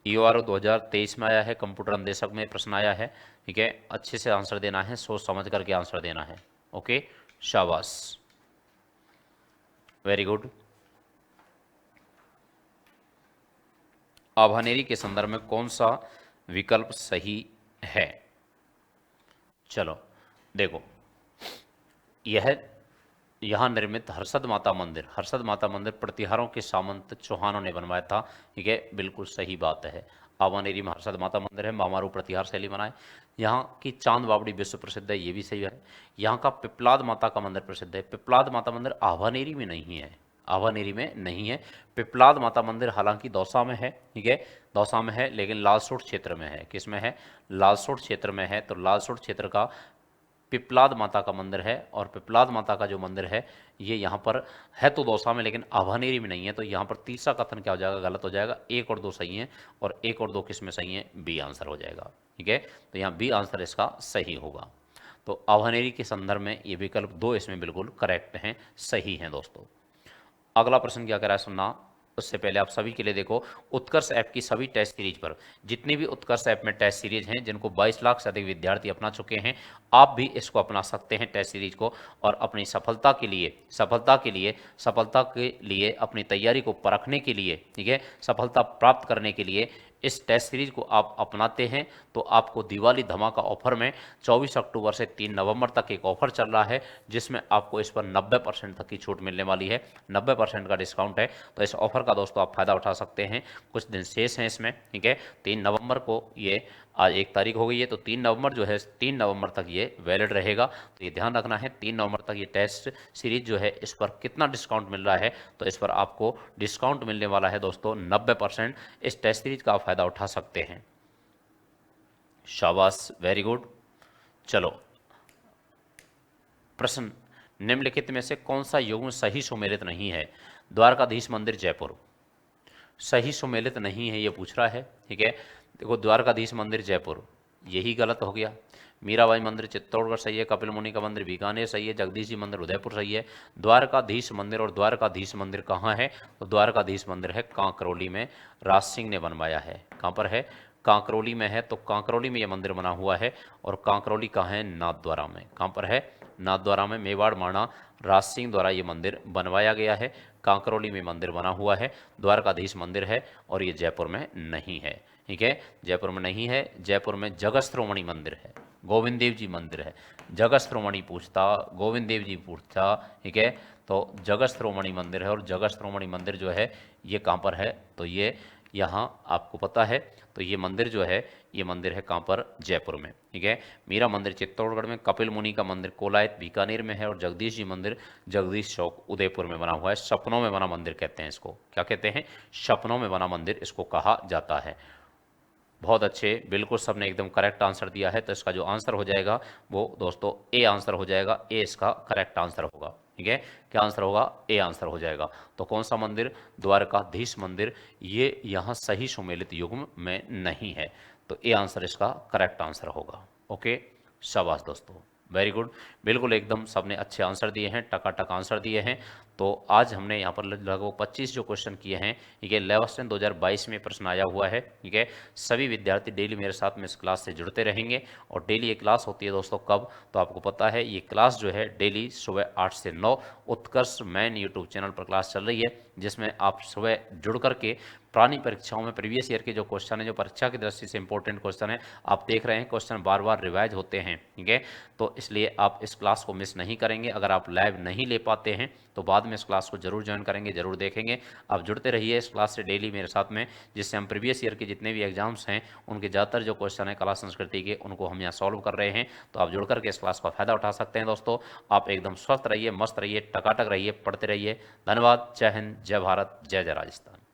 ईओआरओ 2023 में आया है, कंप्यूटर अन्वेषक में प्रश्न आया है। ठीक है, अच्छे से आंसर देना है, सोच समझ करके आंसर देना है। ओके, शाबाश, वेरी गुड। आभानेरी के संदर्भ में कौन सा विकल्प सही है? चलो देखो, यह यहाँ निर्मित हर्षद माता मंदिर, हर्षद माता मंदिर प्रतिहारों के सामंत चौहानों ने बनवाया था। ठीक है, बिल्कुल सही बात है। आवानेरी में हर्षद माता मंदिर है, मामारू प्रतिहार शैली बनाए। यहाँ की चांद बावड़ी विश्व प्रसिद्ध है, ये भी सही है। यहाँ का पिपलाद माता का मंदिर प्रसिद्ध है। पिपलाद माता मंदिर आवानेरी में नहीं है, आवानेरी में नहीं है। पिपलाद माता मंदिर हालांकि दौसा में है। ठीक है, दौसा में है, लेकिन लालसोट क्षेत्र में है। किस में है? लालसोट क्षेत्र में है। तो लालसोट क्षेत्र का पिपलाद माता का मंदिर है, और पिपलाद माता का जो मंदिर है ये यहाँ पर है तो दौसा में, लेकिन आभानेरी में नहीं है। तो यहाँ पर तीसरा कथन क्या हो जाएगा? गलत हो जाएगा। 1 और 2 सही है, और 1 और 2 किस में सही है? बी आंसर हो जाएगा। ठीक है, तो यहाँ बी आंसर इसका सही होगा। तो आभानेरी के संदर्भ में ये विकल्प 2 इसमें बिल्कुल करेक्ट हैं, सही हैं दोस्तों। अगला प्रश्न क्या कह रहा है सुनना। उससे पहले आप सभी के लिए देखो, उत्कर्ष ऐप की सभी टेस्ट सीरीज पर, जितनी भी उत्कर्ष ऐप में टेस्ट सीरीज हैं, जिनको 22 लाख से अधिक विद्यार्थी अपना चुके हैं, आप भी इसको अपना सकते हैं टेस्ट सीरीज को, और अपनी सफलता के लिए अपनी तैयारी को परखने के लिए, ठीक है, सफलता प्राप्त करने के लिए इस टेस्ट सीरीज को आप अपनाते हैं तो आपको दिवाली धमाका ऑफर में 24 अक्टूबर से 3 नवंबर तक एक ऑफर चल रहा है, जिसमें आपको इस पर 90% तक की छूट मिलने वाली है। 90% का डिस्काउंट है। तो इस ऑफर का दोस्तों आप फायदा उठा सकते हैं। कुछ दिन शेष हैं इसमें। ठीक है, 3 नवंबर को, ये आज 1 तारीख हो गई है, तो 3 नवंबर जो है, 3 नवंबर तक ये वैलिड रहेगा। तो ये ध्यान रखना है, 3 नवंबर तक ये टेस्ट सीरीज जो है, इस पर कितना डिस्काउंट मिल रहा है? तो इस पर आपको डिस्काउंट मिलने वाला है दोस्तों 90%। इस टेस्ट सीरीज का आप फायदा उठा सकते हैं। शाबाश, वेरी गुड। चलो, प्रश्न, निम्नलिखित में से कौन सा युग्म सही सुमेलित नहीं है? द्वारकाधीश मंदिर जयपुर सही सुमेलित नहीं है, ये पूछ रहा है। ठीक है, देखो, द्वारकाधीश मंदिर जयपुर यही गलत हो गया। मीराबाई मंदिर चित्तौड़गढ़ सही है। कपिल मुनि का मंदिर बीकानेर सही है। जगदीश जी मंदिर उदयपुर सही है। द्वारकाधीश मंदिर, और द्वारकाधीश मंदिर कहाँ है? तो द्वारकाधीश मंदिर है कांकरोली में, राज सिंह ने बनवाया है। कहाँ पर है? कांकरोली में है। तो कांकरोली में यह मंदिर बना हुआ है, और कांकरोली कहाँ है? नाथद्वारा में। कहाँ पर है? नाथद्वारा में, मेवाड़ माणा राज सिंह द्वारा ये मंदिर बनवाया गया है। कांकरौली में मंदिर बना हुआ है, द्वारकाधीश मंदिर है, और ये जयपुर में नहीं है। ठीक है, जयपुर में नहीं है। जयपुर में जगत श्रोमणी मंदिर है, गोविंद देव जी मंदिर है। जगत श्रोमणी पूछता, गोविंद देव जी पूछता, ठीक है, तो जगत श्रोमणी मंदिर है। और जगत श्रोमणी मंदिर जो है ये कहाँ पर है, तो ये यहाँ आपको पता है। तो ये मंदिर जो है, ये मंदिर है कहाँ पर, जयपुर में। ठीक है, मीरा मंदिर चित्तौड़गढ़ में, कपिल मुनि का मंदिर कोलायत बीकानेर में है, और जगदीश जी मंदिर जगदीश चौक उदयपुर में बना हुआ है। सपनों में बना मंदिर कहते हैं इसको, क्या कहते हैं, सपनों में बना मंदिर इसको कहा जाता है। बहुत अच्छे, बिल्कुल सबने एकदम करेक्ट आंसर दिया है। तो इसका जो आंसर हो जाएगा वो दोस्तों ए आंसर हो जाएगा। ए इसका करेक्ट आंसर होगा। ठीक है, क्या आंसर होगा, ए आंसर हो जाएगा। तो कौन सा मंदिर, द्वारकाधीश मंदिर, ये यहाँ सही सुमेलित युग्म में नहीं है। तो ए आंसर इसका करेक्ट आंसर होगा। ओके, शाबाश दोस्तों, वेरी गुड। बिल्कुल एकदम सबने अच्छे आंसर दिए हैं, टकाटक आंसर दिए हैं। तो आज हमने यहाँ पर लगभग 25 जो क्वेश्चन किए हैं, ठीक है, 11 2022 में प्रश्न आया हुआ है। ठीक है, सभी विद्यार्थी डेली मेरे साथ में इस क्लास से जुड़ते रहेंगे। और डेली ये क्लास होती है दोस्तों कब, तो आपको पता है ये क्लास जो है डेली सुबह 8 से 9 उत्कर्ष मैन यूट्यूब चैनल पर क्लास चल रही है, जिसमें आप सुबह जुड़ करके पुरानी परीक्षाओं में प्रीवियस ईयर के जो क्वेश्चन है, जो परीक्षा की दृष्टि से इंपॉर्टेंट क्वेश्चन है, आप देख रहे हैं क्वेश्चन बार बार रिवाइज होते हैं। ठीक है, तो इसलिए आप इस क्लास को मिस नहीं करेंगे। अगर आप लाइव नहीं ले पाते हैं तो बाद में इस क्लास को जरूर ज्वाइन करेंगे, जरूर देखेंगे। आप जुड़ते रहिए इस क्लास से डेली मेरे साथ में, जिससे हम प्रीवियस ईयर के जितने भी एग्जाम्स हैं उनके ज़्यादातर जो क्वेश्चन है कला संस्कृति के, उनको हम यहाँ सॉल्व कर रहे हैं। तो आप जुड़ करके इस क्लास का फायदा उठा सकते हैं दोस्तों। आप एकदम स्वस्थ रहिए, मस्त रहिए, टकाटक रहिए, पढ़ते रहिए। धन्यवाद। जय हिंद, जय भारत, जय जय राजस्थान।